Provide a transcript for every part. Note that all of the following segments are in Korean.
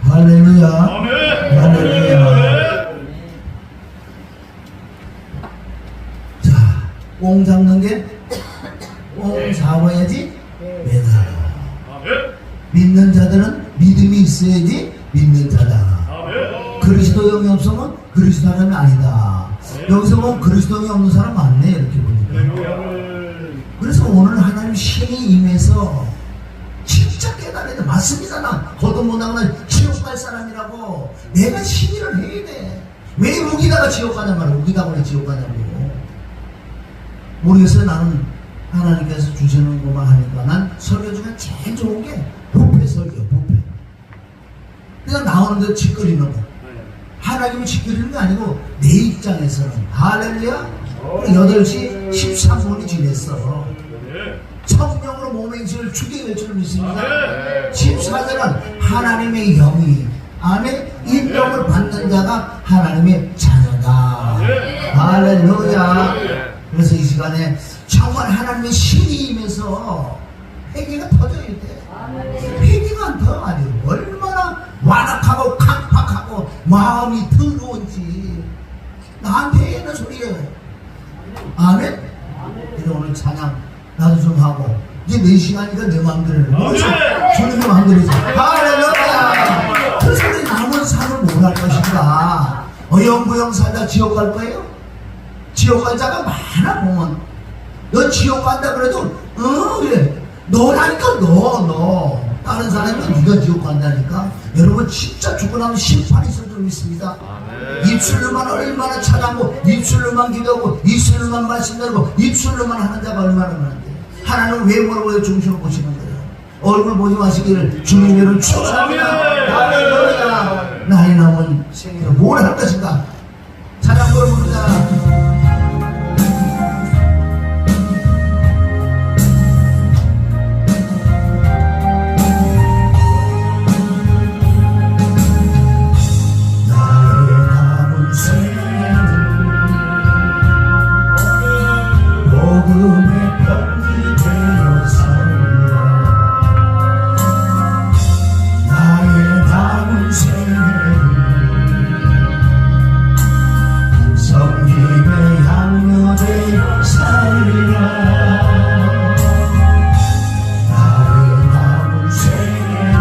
할렐루야. 아멘. 할렐루야. 자, 꽁 잡는 게꽁 잡아야지 매달아. 아멘. 믿는 자들은 믿음이 있어야지 믿는 자다. 아멘. 그리스도 영이 없으면 그리스도 사람이 아니다. 여기서 보면 그리스도 영이 없는 사람 많네, 이렇게 보니까. 그래서 오늘 하나님 신이 임해서 진짜 깨달아야 돼. 맞습니다. 나 거듭 못하고 나 지옥 갈 사람이라고. 내가 신의를 해야 돼. 왜 우기다가 지옥 가냐 말이야. 우기다가 왜 지옥 가냐고. 모르겠어요. 나는 하나님께서 주시는 것만 하니까 난 설교 중에 제일 좋은 게 부패 설교, 부패. 그냥 나오는데 짓거리는 거. 하나님이 짓거리는 게 아니고 내 입장에서는 할렐루야. 8시 13분이 지냈어. 성령으로 몸의 인생을 죽게 될 줄 믿습니다. 14절은 하나님의 영이 안에 인정을 받는 자가 하나님의 자녀다. 할렐루야. 그래서 이 시간에 정말 하나님의 신이 임해서 회개가 터져야 돼. 회개가 안 터. 아니 얼마나 완악하고 강팍하고 마음이 더러운지 나한테 있는 소리예요. 아멘. 그래서 오늘 찬양 나도 좀 하고 이제 4시간이니까 내 마음대로 해. 주님의 마음대로 해. 할렐루야. 그래서 우리 남은 삶을 뭘 할 것인가. 어영부영 살다 지옥 갈 거예요? 지옥 갈 자가 많아 보면. 너 지옥 간다 그래도 그래. 너라니까 너. 다른 사람은 네가 지옥 간다니까. 여러분 진짜 죽고 나면 심판이 있을 줄 믿습니다. 입술로만 얼마나 찬양하고 입술로만 기도하고 입술로만 말씀 들고 입술로만 하는 자가 얼마나 많은데. 하나님 외모를 보여 중심을 보시는 거예요. 얼굴 보지 마시기를 주님을 축원합니다. 할렐루야. 나의 남은 생애로 뭘 할 것인가. 찬양을 부르자. 복음의 편지 되어 살리라. 나의 남은 생애를 성김의 양녀 되어 살리라. 나의 남은 생애를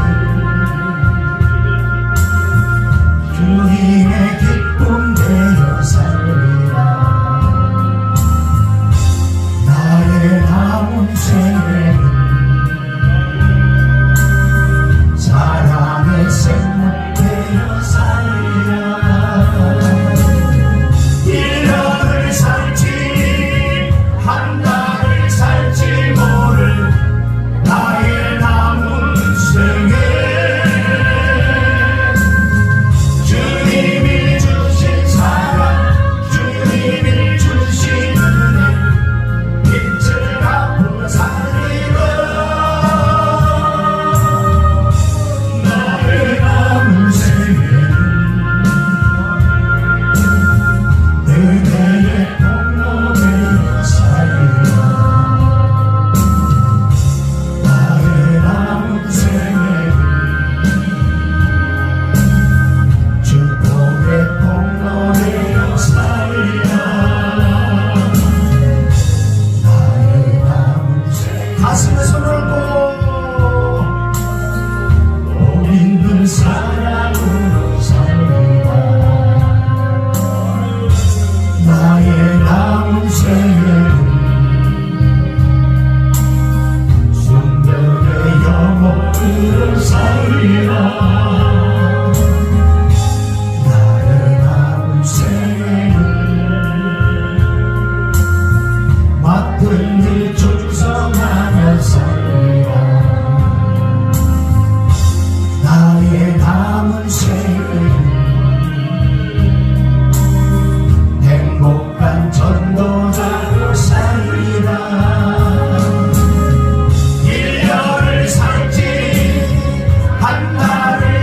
주님의 기쁨 되어 살리라. 나의 남은 생애는 사랑의 생물 되어 살리라. 1년을 살지 한 달을 살지 모를 나의 남은 생애. 주님이 주신 사랑, 주님이 주신 은혜 빛을 갖고 살리라. 나의 남은 생애는 은혜의 통로 되어 살리라. 나의 남은 생애는 축복의 통로 되어 살리라. 나의 남은 생애. 가슴에 손을 얹고 복 있는 사랑으로 살리라. 나의 남은 생애는 순결의 영혼으로 살리라. 나의 남은 생애는 맡은 일 충성하며 살리라. 나의 남은 생애는 행복한 전도자로 살리라. 1년을 살지 한 달을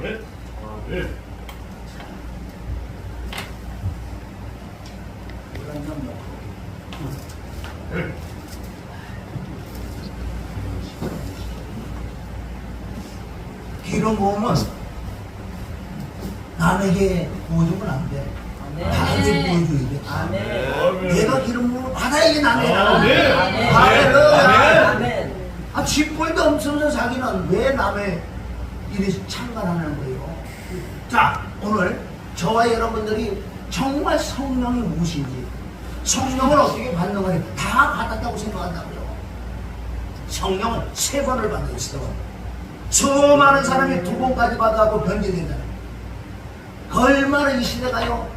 아멘. 아멘. 아멘. 기름 부으면 남에게 보여주면 안 돼. 나에게 보여줘야 돼. 아멘. 내가 기름 부으면 받아야지 남에게. 아멘. 할렐루야. 아멘. 아, 쥐뿔도 없으면서 자기는 왜 남의 일에 참관하는 거예요? 자, 오늘 저와 여러분들이 정말 성령이 무엇인지, 성령을 어떻게 받는 건지 다 받았다고 생각한다고요. 성령은 3번을 받았어요. 수많은 사람이 2번까지 받아갖고 변제된다는 얼마나 이 시대가요,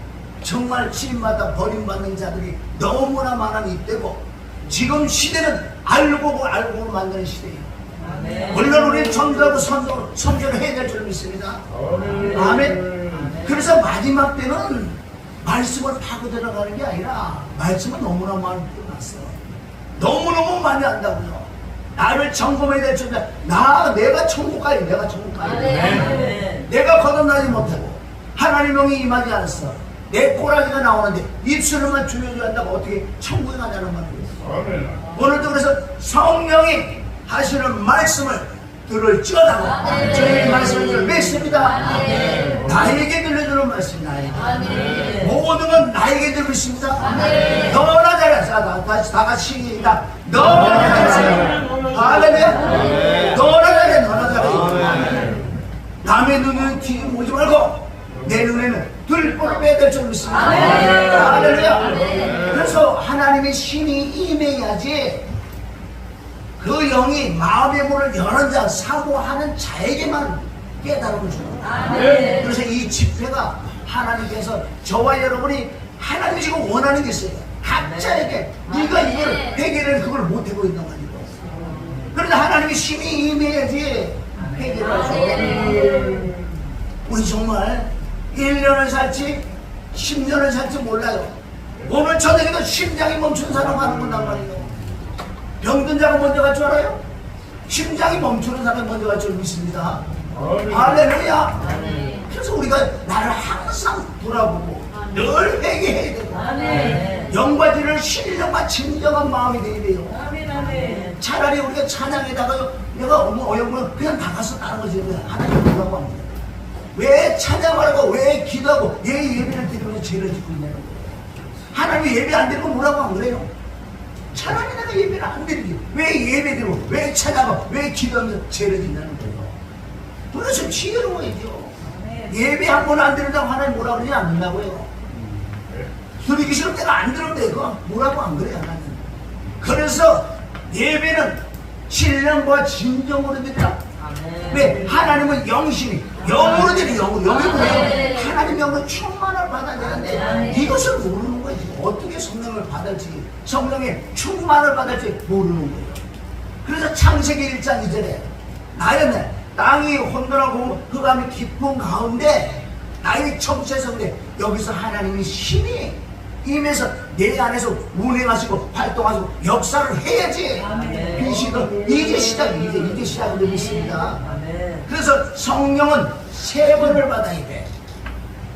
정말 집마다 버림받는 자들이 너무나 많은 이때고, 지금 시대는 알고 만드는 시대예요. 물론 우리는 전도하고 선교를 해야 될 줄 믿습니다. 아멘. 그래서 마지막 때는 말씀을 파고 들어가는 게 아니라 말씀은 너무나 많이 끝났어. 너무너무 많이 한다고요. 나를 점검해야 될 줄. 내가 천국 가야 돼. 내가 천국 가야 돼. 내가 거듭나지 못하고 하나님 영이 임하지 않았어. 내 꼬라지가 나오는데 입술만 주여줘야 한다고 어떻게 천국에 가냐는 말이에요. 오늘도 그래서 성령이 하시는 말씀을 들을지어다고 저희 말씀을 믿습니다. 나에게 들려주는 말씀, 나에게. 모든 건 나에게 들으십니다. 너나 잘해. 다 같이 시작. 너나 잘해. 할렐루야. 너나 잘해. 너나 잘해. 남의 눈은 뒤에 보지 말고 내 눈에는 들보를 빼야 될 줄 믿습니다. 할렐루야. 그래서 하나님의 신이 임해야지 그 영이 마음의 문을 여는 자, 사모하는 자에게만 깨달음을 줍니다. 그래서 이 집회가 하나님께서 저와 여러분이 하나님이 지금 원하는 게 있어요. 각자에게 네가 이걸 해결을 그걸 못하고 있는 거니까. 그런데 하나님의 신이 임해야지 해결을 하죠. 우리 정말 1년을 살지 10년을 살지 몰라요. 오늘 저녁에도 심장이 멈춘 사람 하는 건단 말이에요. 병든 자가 먼저 갈 줄 알아요? 심장이 멈추는 사람이 먼저 갈 줄 믿습니다. 할렐루야. 그래서 우리가 나를 항상 돌아보고 늘 회개해야 되고 영과 신령과 진정한 마음이 되어야 돼요. 차라리 우리가 찬양에다가 내가 어영부영 그냥 나가서 따는 거지. 하나님 뭐라고 합니다. 왜 찬양하라고, 왜 기도하고, 왜 예배를 드리면서 죄를 짓고 있냐는 거예요. 하나님이 예배 안 드리고 뭐라고 안 그래요? 차라리 내가 예배를 안 드리기, 왜 예배 드리고, 왜 찬양하고, 왜 기도하면서 죄를 짓냐는 거예요. 도대체 지혜로워야죠. 예배 한 번 안 드린다고 하나님 뭐라고 그러지 않는다고요. 드리기 싫을 때가 안 들으면 돼. 그거 뭐라고 안 그래요, 하나님. 그래서 예배는 신령과 진정으로 드리라. 왜? 하나님은 영신이 영으로 되는 영이 뭐예요? 하나님 영으로 충만을 받아야 되는데 이것을 모르는 거지. 어떻게 성령을 받을지, 성령의 충만을 받을지 모르는 거예요. 그래서 창세기 1장 2절에 나였네 땅이 혼돈하고 흑암이 깊은 가운데 나의 정체성인데 여기서 하나님의 신이 임해서 내 안에서 운행하시고 활동하시고 역사를 해야지. 빛이도 이제 시작을 믿습니다. 그래서 성령은 3번을 받아야 돼.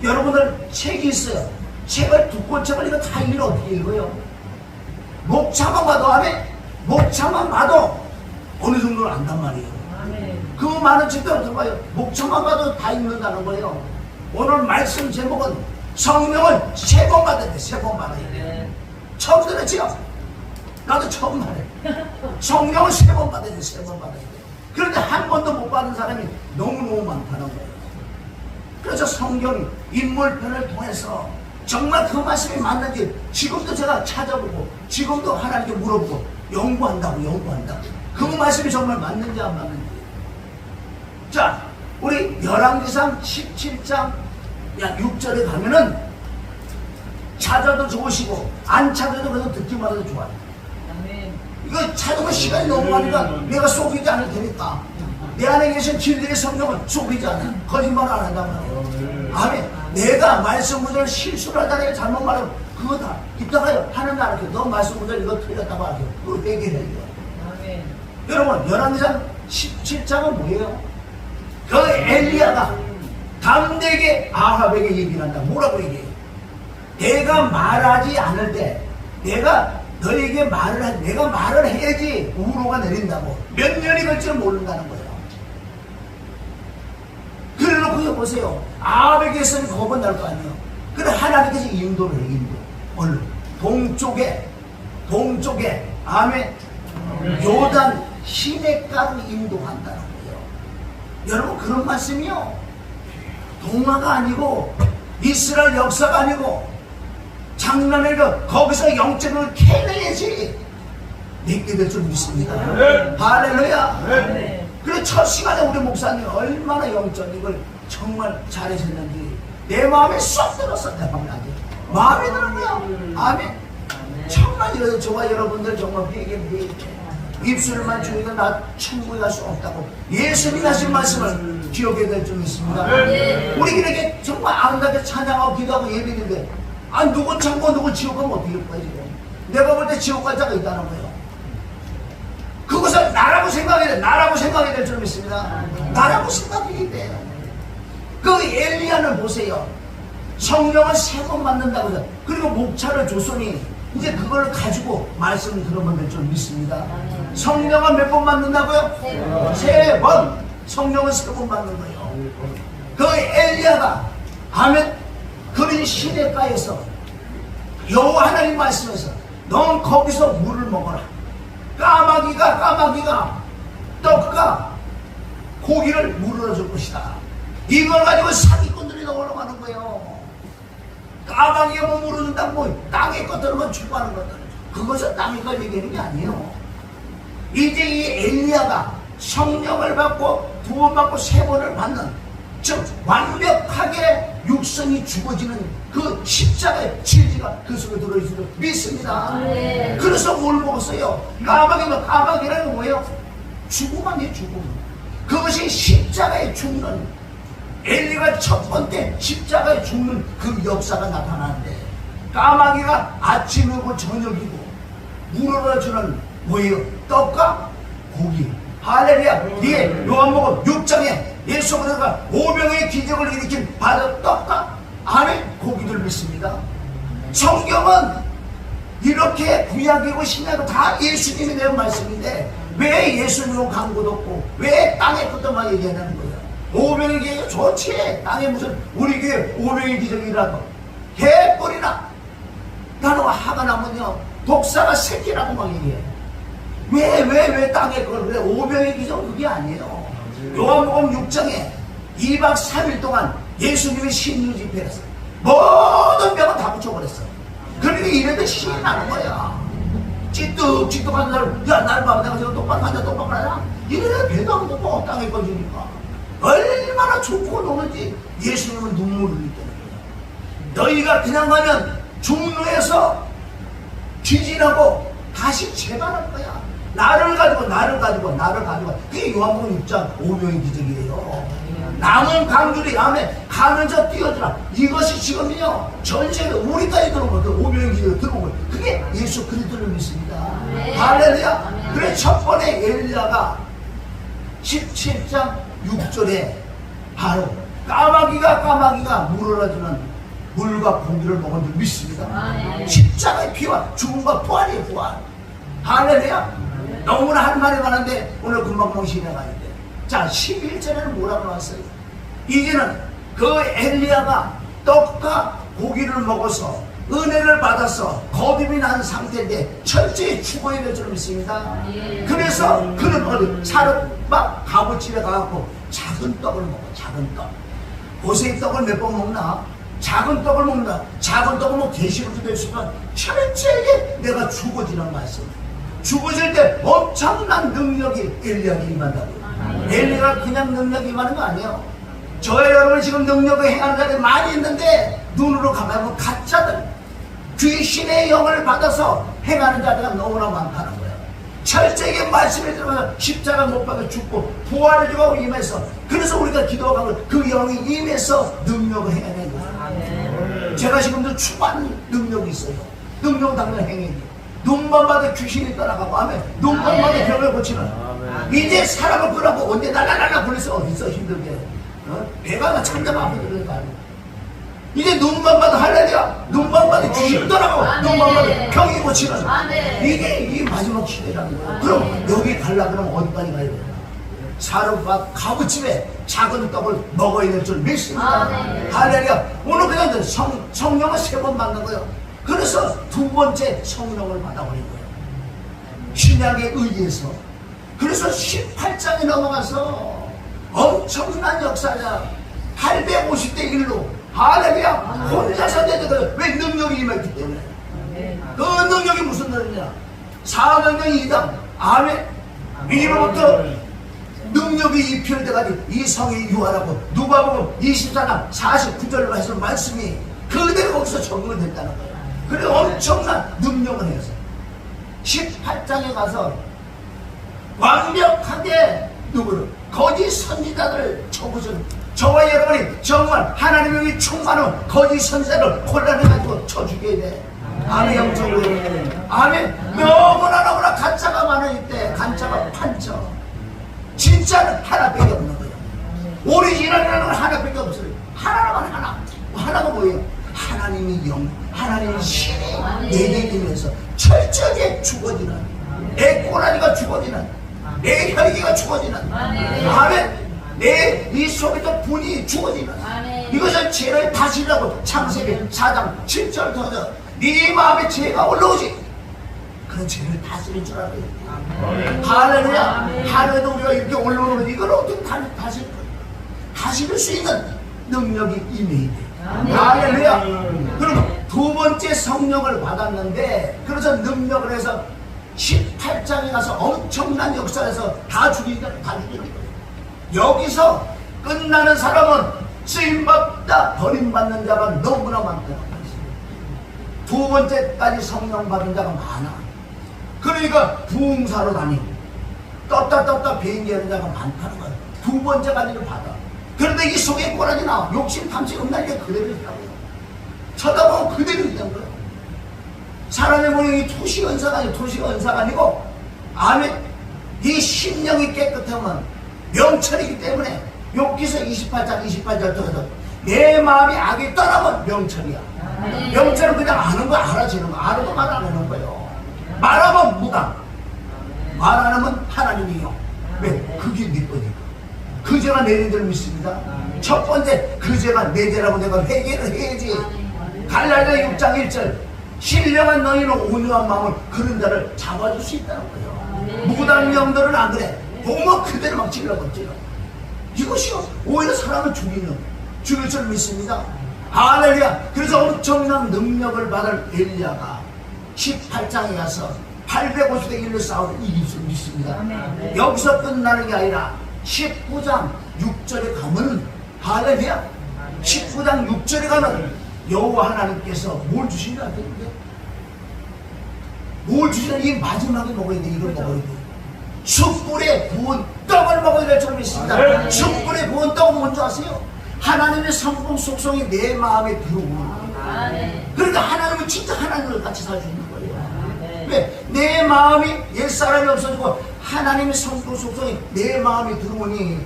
여러분들 책이 있어요. 책을 두 권책을 이거 다 읽으면 어떻게 읽어요? 목차만 봐도 안에 목차만 봐도 어느 정도는 안단 말이에요. 그 많은 책들 들어봐요. 목차만 봐도 다 읽는다는 거예요. 오늘 말씀 제목은 성령을 3번 받아야 돼. 3번 받아야 돼. 처음 들었지요? 나도 처음 말해. 성령을 3번 받아야 돼. 3번 받아야 돼. 그런데 한 번도 못 받은 사람이 너무너무 많다는 거예요. 그래서 성경 인물편을 통해서 정말 그 말씀이 맞는지 지금도 제가 찾아보고 지금도 하나님께 물어보고 연구한다고. 그 말씀이 정말 맞는지 안 맞는지. 자, 우리 열왕기상 17장 약 6절에 가면은 찾아도 좋으시고 안 찾아도 그래도 듣기만 해도 좋아요. 이거 찾으면 시간이 너무 가니까 내가 속이지 않을 테니까 내 안에 계신 진리의 성령은 속이지 않아. 거짓말 안 한단 말이에요. 아멘. 내가 말씀 구절을 실수를 하다가 잘못 말하면 그거 다 이따가요 하는 날 이렇게 너 말씀 구절 이거 틀렸다고 하죠. 그거 회개해요. 여러분 열왕기상 17장은 뭐예요? 그 엘리야가 그들에게 아합에게 얘기를 한다. 뭐라고 얘기해? 내가 말하지 않을 때 내가 너에게 내가 말을 해야지 우로가 내린다고. 몇 년이 걸지를 모른다는 거예요. 그래놓고 보세요. 아합에게서는 겁은 날 거 아니에요. 그래 하나님께서 인도를 해요. 인도. 어느 동쪽에 아멘. 요단 시냇가로 인도한다는 거예요. 여러분 그런 말씀이요. 동화가 아니고 이스라엘 역사가 아니고 장난해도 거기서 영적을 캐내야지 믿게 될 줄 믿습니다. 네. 할렐루야. 네. 그래 첫 시간에 우리 목사님 얼마나 영적을 정말 잘하셨는지 내 마음에 쏙 들었어. 내 마음에 드는 거야. 아멘. 정말 저와 여러분들 정말 회개 입술만 주니까 나 천국에 갈 수 없다고 예수님이 하신 말씀을 기억해야 될 줄 믿습니다. 우리 이렇게 정말 아름답게 찬양하고 기도하고 예배했는데 누군 천국 누군 지옥 가면 어떻게 할 거야 지금. 내가 볼 때 지옥 갈 자가 있다는 거예요. 그것을 나라고 생각해야 될 줄 믿습니다. 나라고 생각해야 돼요. 그 엘리야는 보세요. 성령을 3번 받는다고 해서 그리고 목차를 줬으니 이제 그걸 가지고 말씀을 들으면 될 줄 믿습니다. 성령을 몇 번 받는다고요? 3번. 성령을 3번 받는 거예요. 그 엘리야가 아멘. 그런 시냇가에서 여호와 하나님 말씀에서 넌 거기서 물을 먹어라. 까마귀가 떡과 고기를 물으러 줄 것이다. 이걸 가지고 사기꾼들이 올라가는 거예요. 까마귀가 뭐 물어준다고 뭐 땅에 것들은 주고하는 것들 그것은 땅에 걸 얘기하는 게 아니에요. 이제 이 엘리야가 성령을 받고 2번 받고 3번을 받는 즉 완벽하게 육성이 죽어지는 그 십자가의 진리가 그 속에 들어있을 줄 믿습니다. 그래서 뭘 먹었어요? 까마귀라는 건 뭐예요? 죽음 아니에요. 죽음. 그것이 십자가에 죽는 엘리가 첫 번째 십자가에 죽는 그 역사가 나타나는데 까마귀가 아침이고 저녁이고 물어주는 뭐예요? 떡과 고기. 할렐루야. 이게 요한복음 6장에 예수 그리스도가 5명의 기적을 일으킨 바로 떡과 안에 고기를 믿습니다. 성경은 이렇게 구약이고 신약이고 다 예수님이 낸 말씀인데 왜 예수님은 광고도 없고 왜 땅의 것도만 얘기하는 거예요? 5명의 기적이 좋지. 땅에 무슨 우리 교회 5명의 기적이라도 개뿔이나 나는 화가 나면요 독사가 새끼라고 막 얘기해. 왜 땅에 그걸 왜 5명의 기적 그게 아니에요. 요한복음 6장에 2박 3일 동안 예수님이 신유 집회를 했어요. 모든 병은 다 붙여버렸어. 그러니까 이래도 신이 나는 거야. 찌뚝하는 사람 야 나를 봐 내가 지금 똑바로 앉아 똑바로 하냐 이래도 배도 안 고파 땅에 꺼지니까 얼마나 좋고 노는지 예수님은 눈물을 흘리는 거야. 너희가 그냥 가면 중로에서 뒤지나고 다시 재발할 거야. 나를 가지고 그게 요한복음 6장 5명의 기적이에요. 남은 강줄이 아멘 가면서 뛰어들어. 이것이 지금요 전세계 우리까지 들어오면 그 5명의 기적이 들어오면 그게 예수 그리스도를 믿습니다. 할렐루야. 그래 첫 번째 엘리야가 17장 6절에 바로 까마귀가 물어주는 물과 고기를 먹은 줄 믿습니다. 십자가의 피와 죽음과 부활이에요. 부활. 할렐루야. 너무나 할 말이 많은데 오늘 금방 시간이 아닌데 자 11절에는 뭐라고 나왔어요? 이제는 그 엘리야가 떡과 고기를 먹어서 은혜를 받아서 거듭이 난 상태인데 철저히 죽어야 될 줄 믿습니다. 그래서 그는 어디 사르막 가부집에 가갖고 작은 떡을 먹어. 작은 떡. 고생 떡을 몇 번 먹나? 작은 떡을 먹는다. 작은 떡은 뭐 계시록도 될 수 있지만 철저하게 내가 죽어지는 말씀. 죽어질 때 엄청난 능력이 엘리야에게 임한다고. 엘리야가 그냥 능력이 임하는 거 아니에요. 저희 여러분 지금 능력을 행하는 자들이 많이 있는데 눈으로 가면 가짜들 귀신의 영을 받아서 행하는 자들이 너무나 많다는 거예요. 철저하게 말씀에 들어가서 십자가 못 박아 죽고 부활을 주고 임해서 그래서 우리가 기도하고 그 영이 임해서 능력을 행하는 거예요. 제가 지금도 추구하는 능력이 있어요. 능력 당면 행위니 눈만 봐도 귀신이 떠나가고 아멘. 눈만 봐도 병을 고치는 이제 사람을 끄라고 언제 날라날라 보내서 어디서 힘들게 배가 다 참담 아프더라도 이제 눈만 봐도 할렐루야, 눈만 봐도 귀신 떠나고 눈만 봐도 병이 고치고 이게 이 마지막 시대라는 거야. 그럼 여기 가려고 그러면 어디까지 가야 되나? 사르밧 가부집에 작은 떡을 먹어야 될 줄 믿습니다. 할렐루야. 오늘 그냥 성령을 3번 받는 거예요. 그래서 2번째 성령을 받아버린 거예요. 신약에 의해서. 그래서 18장에 넘어가서 엄청난 역사냐, 850대 1로 할렐루야, 혼자서 내더라고요. 왜? 능력이 임했기 때문에. 그 능력이 무슨 능력이냐? 사명령 2장 아멘. 이로부터 능력이 입힐 때까지 이 성이 유하라고 누가복음 24장 49절로 하시는 말씀이 그대로 거기서 적용이 됐다는 거예요. 그리고 엄청난 능력을 해서 18장에 가서 완벽하게 누구를 거짓 선지자들을 쳐부수는, 저와 여러분이 정말 하나님의 충만한 거짓 선지자를 곤란해가지고 쳐 죽여야 돼. 아멘. 영적으로 아멘. 너무나 가짜가 많은 이때 가짜가 판쳐. 진짜는 하나밖에 없는 거예요. 오리지널이라는 건 하나밖에 없어요. 하나만 하나. 하나가 뭐예요? 하나님이 영, 하나님이 신이 내게임에서 철저하게 죽어지는, 내 꼬라지가 죽어지는, 내 혈기가 죽어지는, 아멘. 내 이 속에서 분이 죽어지는, 이것을 죄를 다스리라고 창세기 4장 7절 더져. 네 마음에 죄가 올라오지. 그런 죄를 다스릴 줄 알아요. 할렐루야. 하루에도 우리가 이렇게 올라오는 이걸 어떻게 다스릴 거예요? 다스릴 수 있는 능력이 임해야 돼. 할렐루야. 그러면 2번째 성령을 받았는데, 그래서 능력을 해서 18장에 가서 엄청난 역사에서 다 죽이는 거예요. 여기서 끝나는 사람은 쓰임받다 버림받는 자가 너무나 많다. 2번째까지 성령 받은 자가 많아. 그러니까 부흥사로 다니고 떴다 비행기 하는 자가 많다는 거야. 2번째까지는 받아. 그런데 이 속에 꼬라지 나와. 욕심, 탐심, 음란이 그대로 있다고요. 쳐다보면 그대로 있다는 거예요. 사람의 모양이 토시은사가 아니고, 토시은사가 아니고, 아멘. 이 심령이 깨끗하면 명철이기 때문에 욥기서 28장 28절 통해서 내 마음이 악이 떠나면 명철이야. 명철은 그냥 아는 거 알아지는 거, 아는 거 말 안 하는 거예요. 말하면 무당, 말 안 하면 하나님이요. 왜? 그게 네 거니까. 그 죄가 내 죄를 믿습니다. 첫 번째, 그 죄가 내 죄라고 내가 회개를 해야지. 갈라디아 6장 1절, 신령한 너희는 온유한 마음을 그런 자를 잡아줄 수 있다는 거예요. 무당 영들은 안 그래. 보면 그대로 막 찔러버려. 이것이요, 오히려 사람을 죽일 줄 믿습니다. 할렐루야. 그래서 엄청난 능력을 받을 엘리야가 18장에 가서 850대 1로 싸우는 이길 줄 믿습니다. 여기서 끝나는 게 아니라 19장 6절에 가면, 할렐루야, 19장 6절에 가면 여호와 하나님께서 뭘 주시냐 하는데, 뭘 주시냐, 이 마지막에 먹어야 돼. 이걸 먹어야 돼. 숯불에 구운 떡을 먹어야 될 줄 믿습니다. 숯불에 구운 떡은 뭔지 아세요? 하나님의 성품 속성이 내 마음에 들어오는 거예요. 그러니까 하나님은 진짜 하나님을 같이 살 수 있는 거예요. 왜? 내 마음이 옛사람이 없어지고 하나님의 성품 속성이 내 마음에 들어오니,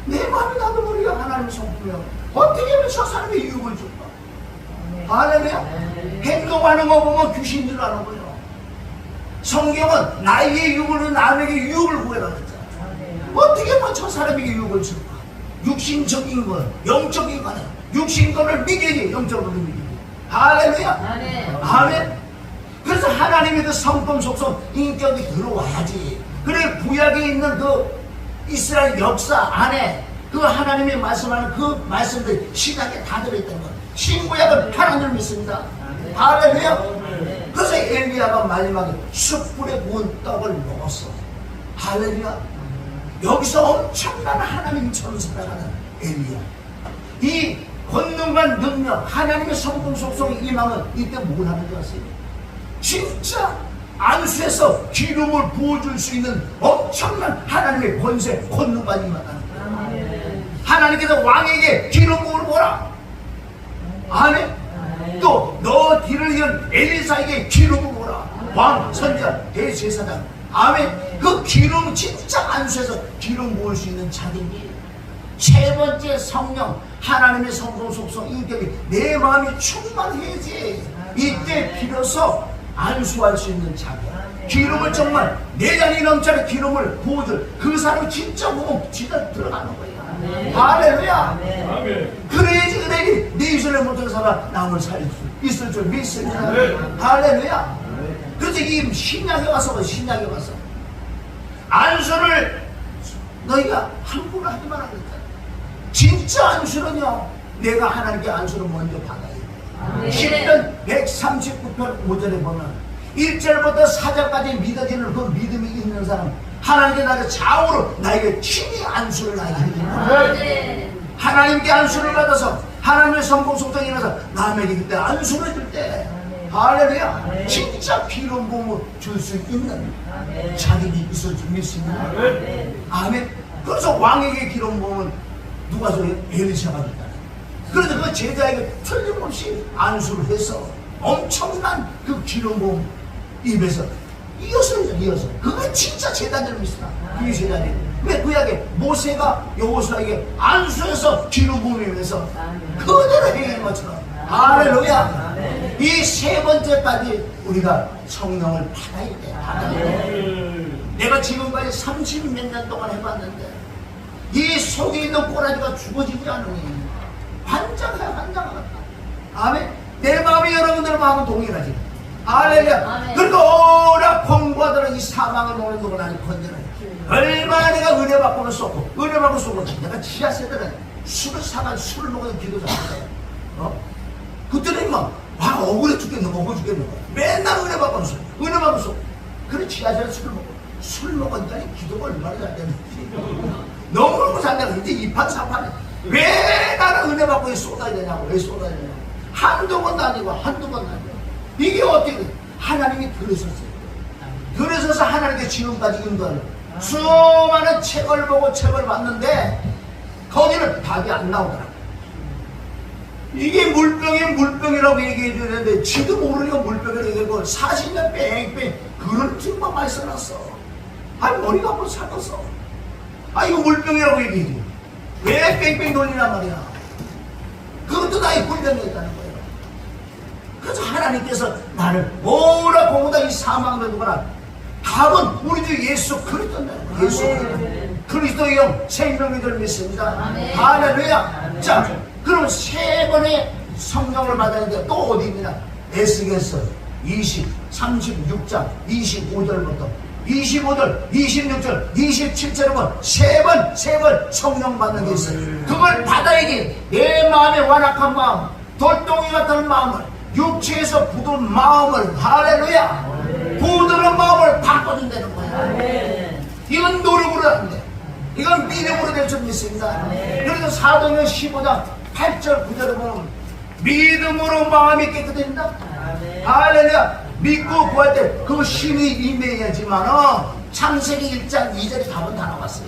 내 마음이 나도 모르게 하나님의 성품이야. 어떻게 하면 저 사람의 유혹을 줄까? 할렐루야. 행동하는 거 보면 귀신인 줄 아는 거예요. 성경은 나에게 유혹을, 남에게 유혹을 구해라 그랬잖아. 어떻게 하면 저 사람에게 유혹을 줄까? 육신적인 것, 영적인 거는 육신 거를 믿기지, 영적으로 믿기지. 할렐루야. 아멘. 그래서 하나님의 그 성품 속성, 인격이 들어와야지. 그래, 구약에 있는 그 이스라엘 역사 안에 그 하나님이 말씀하는 그 말씀들이 신약에 다 들어있다는 것. 신구약은 하나님을 믿습니다. 할렐루야. 그래서 엘리야가 마지막에 숯불에 구운 떡을 먹었어. 할렐루야. 여기서 엄청난 하나님처럼 살아가는 엘리야. 이 권능과 능력, 하나님의 성품 속성이 임하면 이때 뭘 하는 줄 아세요? 진짜 안수에서 기름을 부어줄 수 있는 엄청난 하나님의 권세, 권능과 임하다는 거예요. 하나님께서 왕에게 기름 부을 보라. 아멘. 또 너 뒤를 이은 엘리사에게 기름을 보라. 왕, 선지자, 대제사장. 아멘. 그 기름, 진짜 안수에서 기름 부을 수 있는 자들이 세 번째 성령 하나님의 성품 속성 인격이 내 마음이 충만해야지. 이때 비로소 안수할 수 있는 자기야. 기름을 정말 내 잔이 넘쳐는 기름을 부어줄 그 사람이 진짜 보면 진짜 들어가는 거야. 할렐루야. 아멘. 그래야지 내 이스라엘 못하는 사람 남을 살릴 수 있을 줄 믿습니다. 할렐루야. 그래서 이 신약에 와서 안수를 너희가 함부로 하기만 하겠다. 진짜 안수는요, 내가 하나님께 안수를 먼저 받아야 돼. 10편 139편 5절에 보면 1절부터 4절까지 믿어지는 그 믿음이 있는 사람, 하나님께 나를 좌우로 나에게 친히 안수를 나에게 해줍니다. 하나님께 안수를 받아서 하나님의 성공 속성이 나서 남에게 그때 안수를 줄 때, 할렐루야, 진짜 기름 부음을 줄 수 있는 자격이 있을 줄 믿습니다. 아멘. 그래서 왕에게 기름 부음은 누가 줘요? 엘리샤가 줬다. 그래서 그 제자에게 틀림없이 안수를 해서 엄청난 그 기름 부음 입에서 이어서 그거 진짜 제자들 믿습니다. 그게 제자들. 왜 구약에 모세가 여호수아에게 안수해서 기름 부음이면서 그대로 행한 것처럼, 할렐루야. 이 세 번째까지 우리가 성령을 받아야 돼. 내가 지금까지 30몇 년 동안 해봤는데 이 속에 있는 꼬라지가 죽어지지 않으니 환장하다. 아멘. 내 마음이 여러분들 마음은 동일하지. 할렐루야. 그리고 오라 공부하더라 이 사망을 먹는 걸 하니 건져내. 얼마나 내가 은혜 받고는 쏘고 은혜 받고 쏘고 내가 지하 세대는 술을 사가 술을 먹어서 기도 잘하네. 그때는 막 억울해 죽겠는 거 맨날 은혜 받고는 쏘고 은혜 받고 쏘고. 그래 지하철에 술 먹으니까 기도가 얼마나 잘 되는지 너무너무 잘 되는 이제 2판 3판에 왜 나는 은혜 받고 쏟아야 되냐고. 왜 쏟아야 되냐고. 한두 번도 아니고 이게 어떻게 하나님이 들으셨어요. 들으셔서 하나님께 지금까지 인도하는 수많은 책을 보고 책을 봤는데 거기는 답이 안 나오더라. 이게 물병이라고 얘기해 주는데 지도 모르니까 물병이라고 얘기하고 40년 뺑뺑 그런 책만 많이 써놨어. 아니 머리가 한번 삭았어. 이거 물병이라고 얘기해 줘. 왜 뺑뺑 돌리란 말이야. 그것도 나의 불병이 있다는 거예요. 그래서 하나님께서 나를 오라 공부다 이 사망을 누구나 답은 우리 주 예수 그리스도입니다. 예수 그리스도의 영 생명을 믿습니다. 할렐루야. 자, 그럼 세 번의 성령을 받았는데 또 어디입니다? 에스겔서 36장 25절부터 25절, 26절, 27절에 보면 세 번 성령 받는 게 있어요. 그걸 받아야지 내 마음의 완악한 마음, 돌덩이 같은 마음을, 육체에서 굳은 마음을, 할렐루야, 굳은 마음을 바꿔준다는 거야. 이건 노력으로 하는데 이건 믿음으로 될 줄 믿습니다. 그래서 사도행전 15장 8절 9절에 보면 믿음으로 마음이 깨끗해진다. 할렐루야. 믿고 구할 때 그 신이 임해야지만 창세기 1장 2절에 답은 다 나왔어요.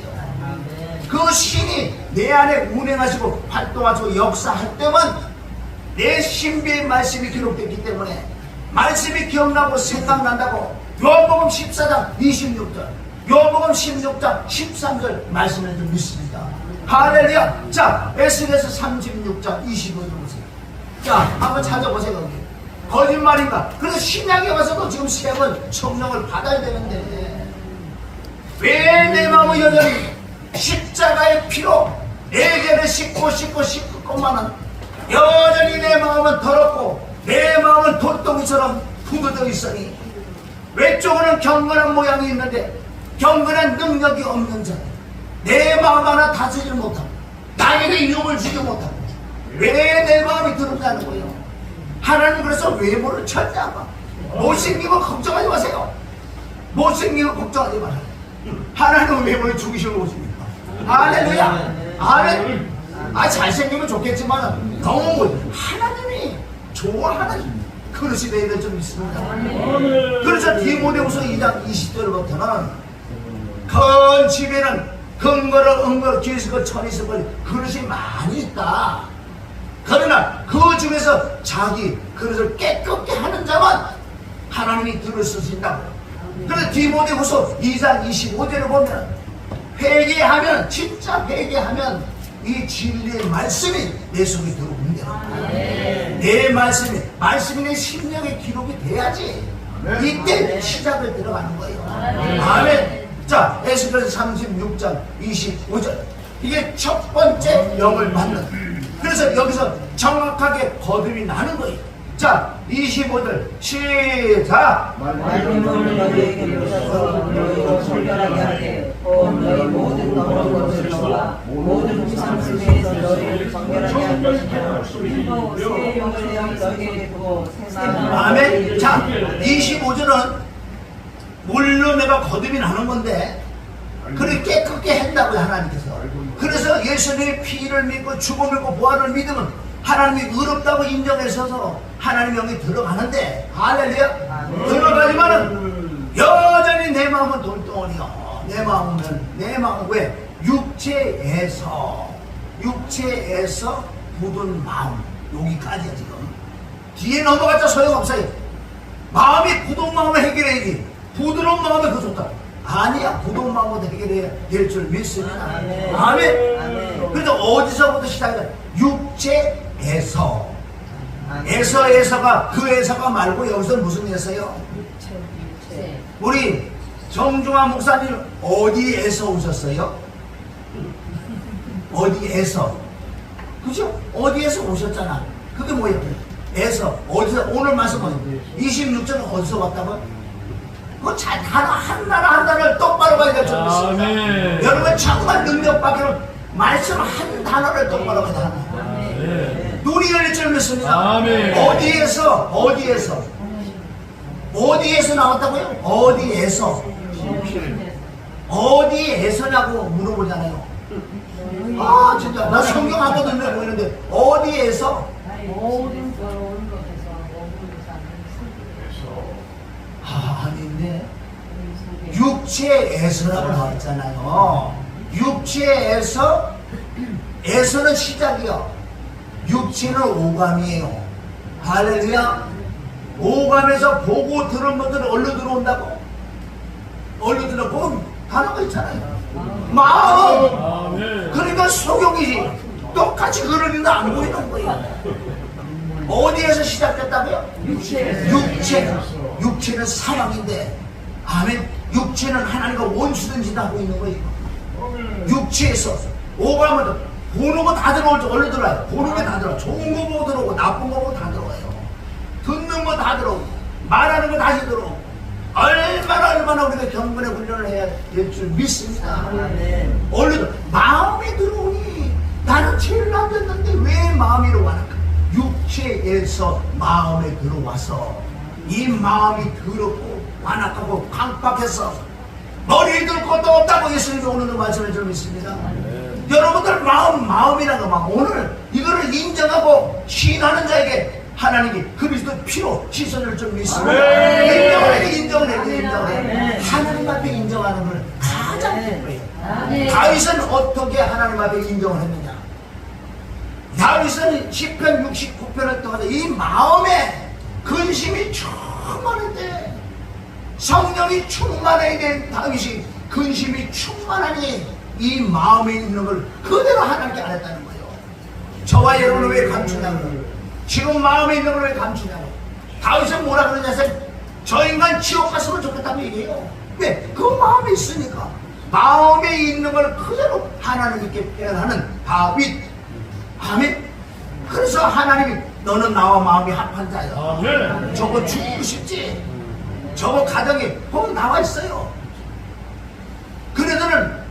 그 신이 내 안에 운행하시고 활동하시고 역사할 때만 내 신비의 말씀이 기록됐기 때문에 말씀이 기억나고 생각난다고 요한복음 14장 26절 요한복음 16장 13절 말씀을 좀 믿습니다. 할렐루야. 자, 에스겔서 36장 25절 보세요. 자, 한번 찾아보세요. 거기 거짓말인가? 그래서 신약에 와서도 지금 세 번 성령을 받아야 되는데 왜 내 마음은 여전히 십자가의 피로 내 죄를 씻고만은 여전히 내 마음은 더럽고 내 마음은 돌덩이처럼 부어져 있으니 외적으로는 경건한 모양이 있는데 경건한 능력이 없는 자, 내 마음 하나 다스리지 못하고 나에게 유혹을 주지 못하고 왜 내 마음이 더럽다는 거예요. 하나님 그래서 외모를 절대 안 봐. 못생긴 거 걱정하지 마세요. 못생긴 거 걱정하지 마세요. 하나님은 외모를 죽이시는 것입니까? 할렐루야. 아멘. 잘생기면 좋겠지만 너무 하나님이 좋아하는 그릇이 되어야 될 줄 믿습니다. 그래서 디모데후서 2장 20절부터는 큰 집에는 근거를 뒤에서 천이 있을 그릇이 많이 있다. 그러나 그 중에서 자기 그릇을 깨끗게 하는 자만 하나님이 들으신다고. 그래서 디모데후서 2장 25절에 보면 회개하면 진짜 회개하면 이 진리의 말씀이 내 속에 들어오는 거야. 내 말씀이 내 심령에 기록이 돼야지. 이때 시작을 들어가는 거예요. 아멘. 자, 에스겔서 36장 25절. 이게 첫 번째 영을 받는. 그래서 여기서 정확하게 거듭이 나는 거예요. 자, 25절 시작. 말씀을 너희에게 주셔서 너희를 정결하게 하되 너희 모든 더러운 것을 너와 모든 우상 숭배에서 너희를 정결하게 할 것이며 또 새 영을 너희에게 두고 새 마음을 아멘. 자, 25절은 물론 내가 거듭이 나는 건데 그렇게 깨끗게 한다고요, 하나님께서. 그래서 예수님의 피를 믿고 죽음을 믿고 부활을 믿으면 하나님이 의롭다고 인정해서 하나님 영이 들어가는데, 할렐루야. 들어가지만은 여전히 내 마음은 돌덩어리요. 내 마음은 왜? 육체에서 굳은 마음, 여기까지야 지금. 뒤에 넘어갔자 소용없어요. 마음이 굳은 마음을 해결해야지. 부드러운 마음에 그 좋다. 아니야, 부드러운 마음으로 해결해야 될 줄 믿습니다. 아멘. 그래서 어디서부터 시작해? 육체에서. 에서가 그 에서가 말고 여기서 무슨 에서요? 우리 정중환 목사님 어디에서 오셨어요? 어디에서? 그죠? 어디에서 오셨잖아. 그게 뭐예요? 에서. 어디서? 오늘 말씀 뭐예요? 26절은 어디서 왔다고요? 그 단어 한 단어를 똑바로 봐야 될 줄 믿습니다. 아멘. 여러분 정말 능력밖에는 말씀 한 단어를 똑바로 봐야 합니다. 눈이 열릴 줄 믿습니다. 아멘. 어디에서 나왔다고요? 어디에서냐고 물어보잖아요. 아 진짜 나 성경 한 번도 안 보이는데 어디에서? 모든 더러운 것에서 아닌데 육체에서라고 나왔잖아요. 에서는 시작이요. 육체는 오감이에요. 할렐루야. 오감에서 보고 들은 것들은 얼른 들어온다고? 얼른 들어보면 단어가 있잖아요. 마음. 아멘. 그러니까 소경이지. 똑같이 그러는데 안 보이는 거예요. 어디에서 시작됐다고요? 육체는 사망인데, 아멘. 육체는 하나님과 원수든지 하고 있는 거예요. 육체에서 오감은 보는 거 다 들어올 줄 얼른 들어와요. 보는 게 다 들어와요. 좋은 거 보고 들어오고 나쁜 거 보고 다 들어와요. 듣는 거 다 들어오고 말하는 거 다시 들어오고 얼마나 우리가 경건의 훈련을 해야 될 줄 믿습니다. 얼른 마음에 들어오니 나는 죄를 남겼는데 왜 마음이 와날까? 육체에서 마음에 들어와서 이 마음이 더럽고 완악하고 강박해서 머리에 들 것도 없다고 예수님이 오늘도 말씀해 주고 있습니다. 여러분들 마음이라는 거 오늘 이거를 인정하고 시인하는 자에게 하나님이 그리스도 피로 씻어줄 줄 믿습니다. 인정을 해. 하나님 앞에 인정하는 걸 가장 기뻐해요. 다윗은 어떻게 하나님 앞에 인정을 했느냐? 다윗은 시편 69편을 통해서 이 마음에 근심이 충만한데 성령이 충만해야 된 다윗이 근심이 충만하니 이 마음에 있는 걸 그대로 하나님께 안 했다는 거예요. 저와 여러분은 왜 감추냐고요? 지금 마음에 있는 걸 왜 감추냐고? 다윗은 뭐라 그러냐? 저 인간 지옥 갔으면 좋겠다고 얘기해요. 왜? 그 마음에 있으니까. 마음에 있는 걸 그대로 하나님께 표현하는 다윗. 아멘. 그래서 하나님이 너는 나와 마음이 합한 자야. 아멘. 저거 죽고 싶지? 저거 가정에 거기 나와 있어요. 그래서는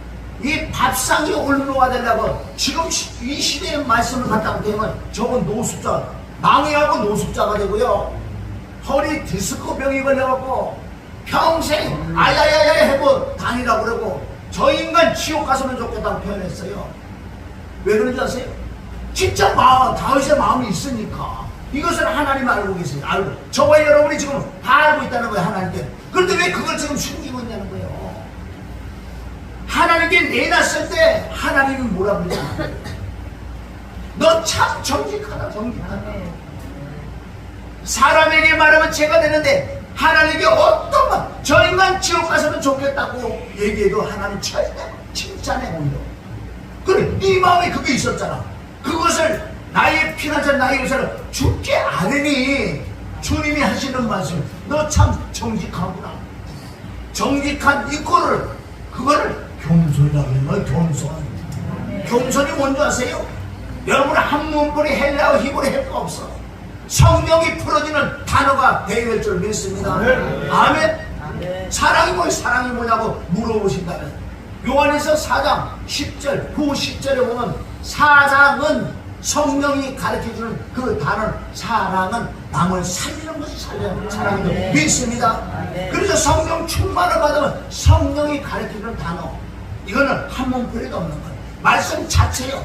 이 밥상이 올로가 되려고 지금 이 시대의 말씀을 갖다 보면 저건 노숙자, 망해하고 노숙자가 되고요. 허리 디스크병이 걸려갖고 평생 아야야야 해고 다니라고 그러고 저 인간 지옥 갔으면 좋겠다고 표현했어요. 왜 그런지 아세요? 진짜 다윗의 마음이 있으니까. 이것을 하나님 알고 계세요. 알고. 저와 여러분이 지금 다 알고 있다는 거예요, 하나님께. 그런데 왜 그걸 지금 숨기고 있냐는 거예요. 하나님께 내놨을 때 하나님이 뭐라 그러냐? 너 참 정직하다. 사람에게 말하면 죄가 되는데 하나님께 어떤 말, 저 인간 지옥 가서는 좋겠다고 얘기해도 하나님 절대 칭찬해 오히려. 그래, 네 마음에 그게 있었잖아. 그것을 나의 피난자 나의 의사를 죽게 아느니 주님이 하시는 말씀, 너 참 정직하구나. 정직한 이 꼴을, 그거를 겸손이라고 해요. 겸손. 겸손이 뭔지 아세요? 여러분 한 문벌이 헬라어 히브리 헬가 없어. 성령이 풀어지는 단어가 되어야 될 줄 믿습니다. 아멘. 사랑이 뭐예요? 사랑이 뭐냐고 물어보신다면 요한에서 4장 10절 9, 10절에 보면 사랑은 성령이 가르쳐주는 그 단어, 사랑은 남을 살리는 것이 살려야 사랑이 믿습니다. 그래서 성령 충만을 받으면 성령이 가르쳐주는 단어, 이거는 한 문풀이도 없는 거예요. 말씀 자체요.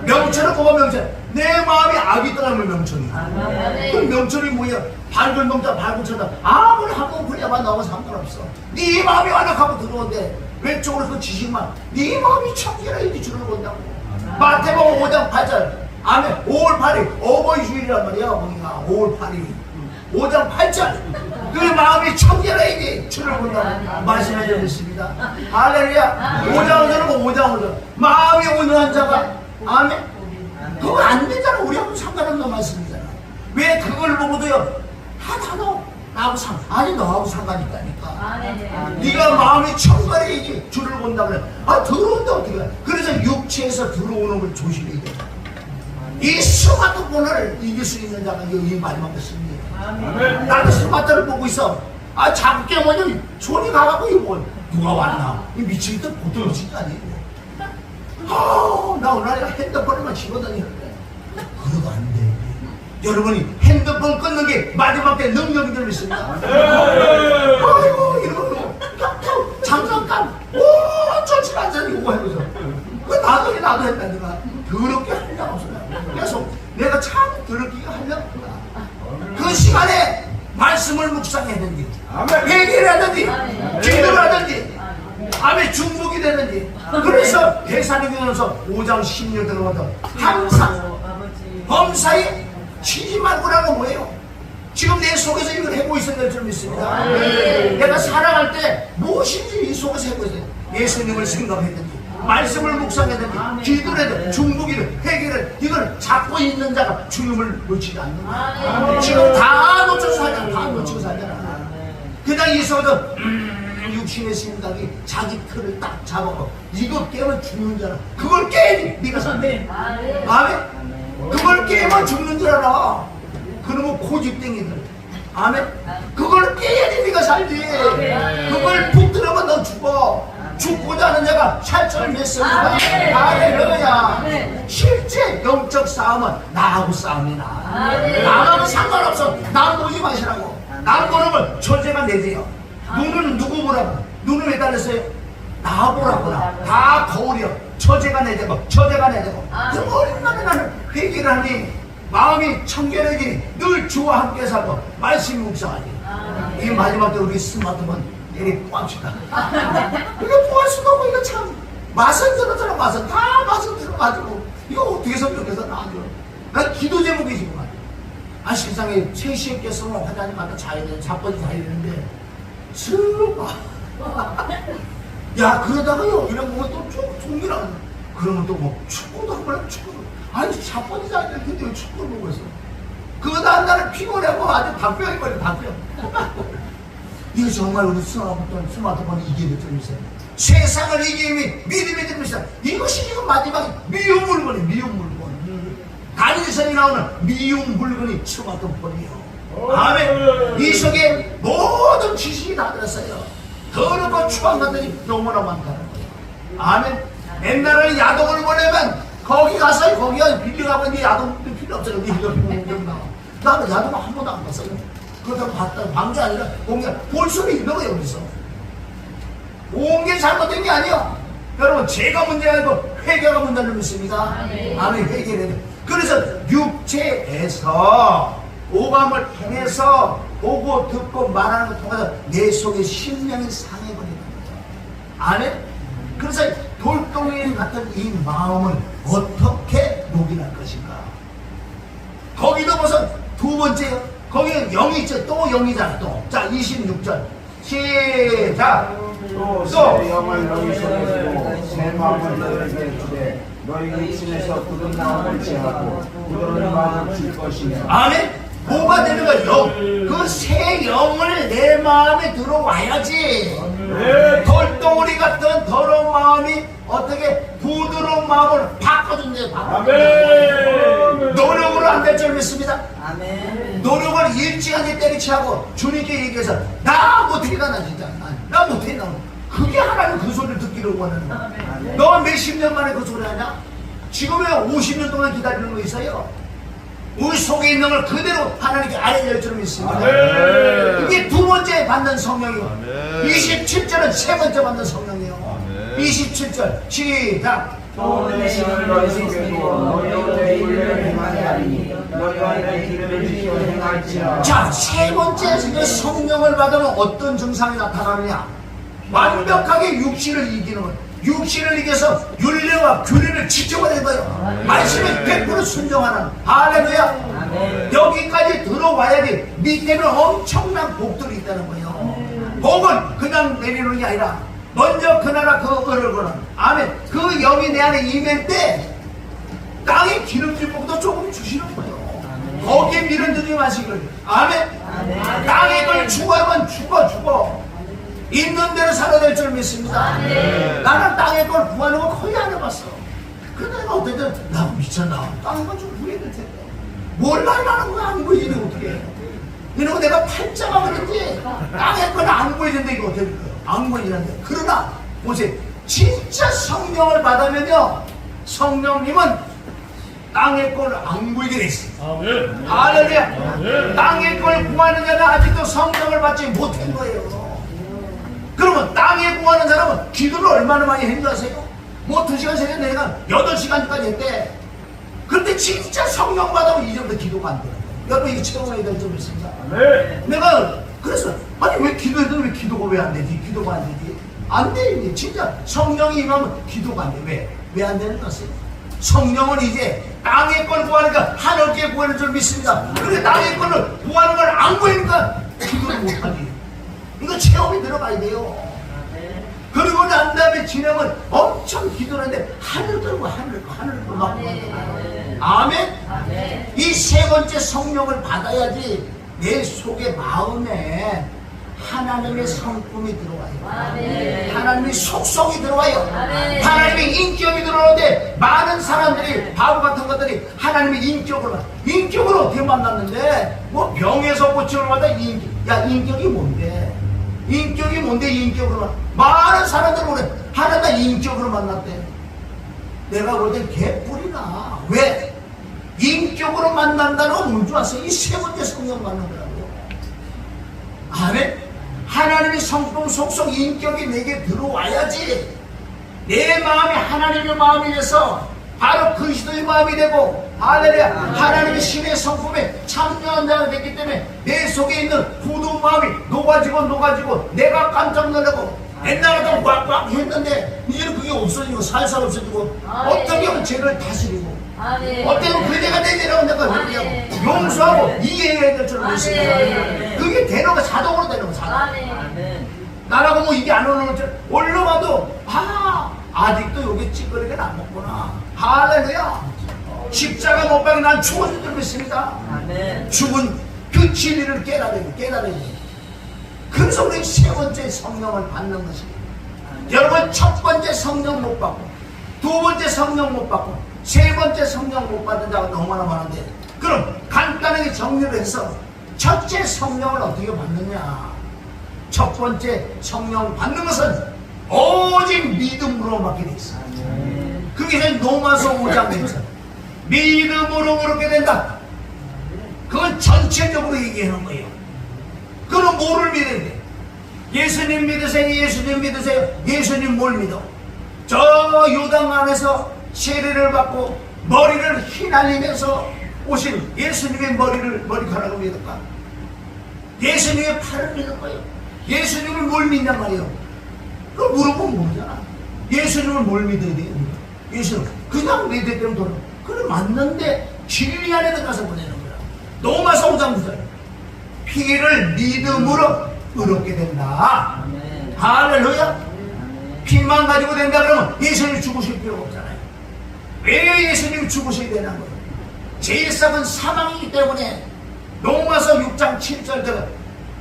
명철을 보고 명철, 내 마음이 악이 떠나면 명철이야. 그 명철이 뭐야? 밝은 동자 밝은 쳐다 아무리 한 문풀이야만 나오면 상관없어. 네 마음이 완악하고 들어오는데 왼쪽으로 그 지식만, 네 마음이 청결해야지 주를 본다고. 마태복음 5장 8절 아멘. 5월 8일 어버이 주일이란 말이야. 어머니가 5월 8일 5장 8절 그 마음이 청결해야지 주를 본다고 말씀해 주셨습니다. 할렐루야. 5장 5절은 5장 5절 마음이 온유한 자가 아멘. 그거 안 되잖아. 우리하고 상관없는 말씀이잖아. 왜 그걸 보고도요 나하고 아니 너하고 상관이 있다니까. 네가 마음이 청결해야지 주를 본다 그래. 아 들어온다 어떻게 해. 그래서 육체에서 들어오는 걸 조심해야 돼. 이 스마트폰을 이길 수 있는 자가 이 마지막 것입니다. 나도 스마트를 보고 있어. 아 작게 뭐냐 손이 가갖고 이거 뭐 누가 왔나 이 미치겠다. 보통 미친 거 아니에요. 나 오늘 핸드폰에만 집어다니는데 그러도 안 돼. 여러분이 핸드폰 끊는 게 마지막 때 능력이 들어있습니다. 아이고 이러고 장난감 천천히 앉아서 이거 해보자. 그 나도 했다니까. 더럽게 하려고 없어요. 그래서 내가 참 더럽게 하려고 없다. 그 시간에 말씀을 묵상하든지 회개를 하든지 기도를 하든지 아멘 중복이 되든지. 그래서 대사님에서 5장 10년 들어가서 항상 범사에 치지 말고라는 건 뭐예요? 지금 내 속에서 이걸 해고 있어야 될 줄 믿습니다. 내가 살아갈 때 무엇인지 이 속에서 해고 있어요. 예수님을 생각했든지 말씀을 묵상했든지 기도를 해도 중복이든 회개를 이걸 잡고 있는 자가 주님을 놓치지 않는다. 지금 다 놓쳐서 살잖아. 다 놓치고 살잖아. 그냥 이 속에서 육신의 생각이 자기 틀을 딱 잡아고 이거 깨면 죽는 줄 알아. 그걸 깨야지 네가 산대. 아멘. 그걸 깨면 죽는 줄 알아. 그러면 고집땡이들. 아멘. 그걸 깨야지 네가 살지. 그걸 붙들으면 너 죽어. 죽고자 하는 자가 살처를 맺습니다. 할렐루야. 실제 영적 싸움은 나하고 싸움이나. 나하고 상관없어. 나 보지 마시라고. 나 보는 건 천재가 내세요. 눈은 누구 보라고? 눈은 왜 달렸어요? 나 보라구나. 다 거울이요. 처제가 내되고 처제가 내되고. 그럼 얼마나 나는 회개를 하니 마음이 청결해지니 늘 주와 함께 살고 말씀이 묵상하니. 이 마지막 때 우리 스마트폰 내리 꽂읍시다. 이거 구할 수도 없고 이거 참 맛은 들었잖아. 맛은 다 맛은 들어가지고 이거 어떻게 성경에서 나와줘. 난 기도 제목이지만 세상에 세시에 깼으면 화장님 갖다 자야 돼. 자빠지 자야 되는데 슬퍼. 야 그러다가요 이런 보면 또 쭉 종기랑 그러면 또 뭐 축구도 한번 하면 축구도 아니 자빠지 자야 될 텐데 왜 축구를 보고 있어. 그거 다음 날은 피곤하고 아주 박병이 걸려 박병. 이거 정말 우리 스마트폰 이기게 될 줄 있어요. 세상을 이기면 믿음이 됩니다. 이것이 지금 마지막에 미운 물건이 미운 물건. 다니엘서에 나오는 미운 물건이 스마트폰이에요. 아멘. 이 속에 모든 지식이 다 들었어요. 더럽고 추한 것들이 너무나 많다는 거예요. 아멘. 옛날에는 야동을 보내면 거기 가서 거기가 빌려가면 네 야동도 필요 없어요. 네 이거 나와. 나는 야동 한 번도 안 봤어요. 그렇다고 봤다. 방주 아니라 공개 볼 수는 있는 거예요. 여기서 온 게 잘못된 게 아니에요. 여러분 죄가 문제가 아니고 회개가 문제를 믿습니다. 아멘. 회개를 해요. 그래서 육체에서 오감을 통해서 보고 듣고 말하는 걸 통해서 내 속에 심령이 상해버리는 거죠. 아멘. 그래서 돌덩이 같은 이 마음을 어떻게 녹이할 것인가. 거기도 무슨 두 번째요. 거기는 영이 있죠. 또 영이잖아. 또. 자 26절 시작. 또 새 영을 너희 속에 두고 새 마음을 너희에게 주되 너희 육신에서 굳은 마음을 제하고 부드러운 마음을 줄 것이며 아멘. 뭐가 되는 거예요? 그 새 영을 내 마음에 들어와야지. 돌덩어리 같은 더러운 마음이 어떻게 부드러운 마음을 바꿔준대요. 아멘. 노력으로 안 될 줄 믿습니다. 아멘. 노력을 일찌감치 때리치하고 주님께 얘기해서 나 못하겠다, 나 진짜 나 못해. 그게 하나님 그 소리를 듣기를 원하는 거야. 너 몇십 년 만에 그 소리 하냐? 지금 왜 50년 동안 기다리는 거 있어요? 우리 속에 있는 걸 그대로 하나님께 알려줄 줄 믿습니다. 아멘. 이게 두 번째 받는 성령이고 아멘. 27절은 세 번째 받는 성령이에요. 아멘. 27절 시작. 또 내 힘을 너희 속에 두어 너희로 내 일을 행하게 하리니 너희와 내 길을 지켜 행할지라. 자, 세 번째 그 성령을 받으면 어떤 증상이 나타나느냐? 완벽하게 육신을 이기는 거예요. 육신을 이겨서 율례와 규례를 지켜버리는 거예요. 말씀에 100% 순종하는. 할렐루야. 여기까지 들어와야지 밑에는 엄청난 복들이 있다는 거예요. 복은 그냥 내리는 게 아니라 먼저 그 나라 그 의를 거는. 아멘. 그 영이 내 안에 임할 때 땅에 기름진 복도 조금 주시는 거예요. 거기에 밀어들지 마시길. 아멘. 땅에 걸 죽어야만 죽어. 있는 대로 살아야 될 줄 믿습니다. 나는 땅의 걸 구하는 거 거의 안 해봤어. 근데 내가 어쨌든 나 미쳤나. 땅의 걸 좀 구해야 될 텐데. 뭘 말하는 거야? 안 보이지 어떻게 해. 이러고 내가 팔자가 그런지 땅의 건 안 보이는데 이거 어떻게 돼요? 안 보이는데. 그러나 보세요. 진짜 성령을 받으면요. 성령님은 땅의 걸 안 보이게 돼 있어요. 아멘. 할렐루야. 땅의 걸 구하는 자는 아직도 성령을 받지 못한 거예요. 그러면 땅에 구하는 사람은 기도를 얼마나 많이 했는지 아세요? 뭐 2시간, 3시간, 4시간, 8시간까지 했대. 그런데 진짜 성령 받으면 이제부터 기도가 안 돼요. 여러분 이게 체험해야 될 점이 있습니다. 내가 그래서 아니 왜 기도해도 왜 기도가 왜 안 되지? 기도가 안 되지? 안 돼. 이제 진짜 성령이 임하면 기도가 안 돼. 왜 안 되는 것이에요? 성령은 이제 땅의 걸 구하니까 하늘께 구하는 줄 믿습니다. 그런데 땅의 걸을 구하는 걸 안 구하니까 기도를 못하지. 이거 체험이 들어가야 돼요. 그리고 난 다음에 진행을 엄청 기도하는데 하늘 들고 하늘 막 아멘. 이 세 번째 성령을 받아야지 내 속에 마음에 하나님의 성품이 들어와요. 하나님의 속성이 들어와요. 하나님의 인격이 들어오는데 많은 사람들이 바보 같은 것들이 하나님의 인격으로 어떻게 만났는데 뭐 병에서 고침을 받아 인격이 뭔데? 인격으로 많은 사람들 보래 하나님과 인격으로 만났대. 내가 볼 땐 개뿔이나. 왜? 인격으로 만난다는 건 뭔지 아세요? 이 세 번째 성령 받는 거라고요. 아멘. 하나님의 성품 속성 인격이 내게 들어와야지 내 마음이 하나님의 마음이 돼서 바로 그리스도의 마음이 되고 할렐루야. 하나님의 신의 성품에 참여한 자가 됐기 때문에 내 속에 있는 부드러운 마음이 녹아지고 내가 깜짝 놀라고 옛날에 좀 꽉꽉 했는데 이제는 그게 없어지고 살살 없어지고 어떻게 하면 죄를 다스리고 어떻게 하면 그 죄가 내 죄라고 내가 얘기하고 용서하고 이해해야 될 줄 믿습니다. 그게 되는 거 자동으로 되는 거 자동. 나라고 뭐 이게 안 오는 줄 올라가도 아직도 여기 찌꺼리가 남았구나. 할렐루야. 십자가 못 박에 난 죽어질 줄 믿습니다. 죽은 그 진리를 깨달아야 돼. 그래서 우리 세 번째 성령을 받는 것입니다. 여러분 첫 번째 성령 못 받고 두 번째 성령 못 받고 세 번째 성령 못 받은 자가 너무나 많은데 그럼 간단하게 정리를 해서 첫째 성령을 어떻게 받느냐. 첫 번째 성령 받는 것은 오직 믿음으로 받게 돼 있어요. 그게 로마서 5장에서 믿음으로 그렇게 된다. 그건 전체적으로 얘기하는 거예요. 그럼 뭐를 믿어야 돼? 예수님 믿으세요. 예수님 뭘 믿어? 저 요단 안에서 세례를 받고 머리를 휘날리면서 오신 예수님의 머리카락을 믿을까? 예수님의 팔을 믿을 거예요. 예수님을 뭘 믿냔 말이에요. 그걸 물어보면 모르잖아. 예수님을 뭘 믿어야 돼요? 예수님 그냥 내 대대로 돌아. 그래 맞는데 진리 안에 들어가서 보내는 거야. 로마서 5장 9절 피를 믿음으로 의롭게 된다. 할렐루야. 피만 가지고 된다 그러면 예수님 죽으실 필요가 없잖아요. 왜 예수님이 죽으셔야 되는 거예요? 제1삭은 사망이기 때문에 로마서 6장 7절대로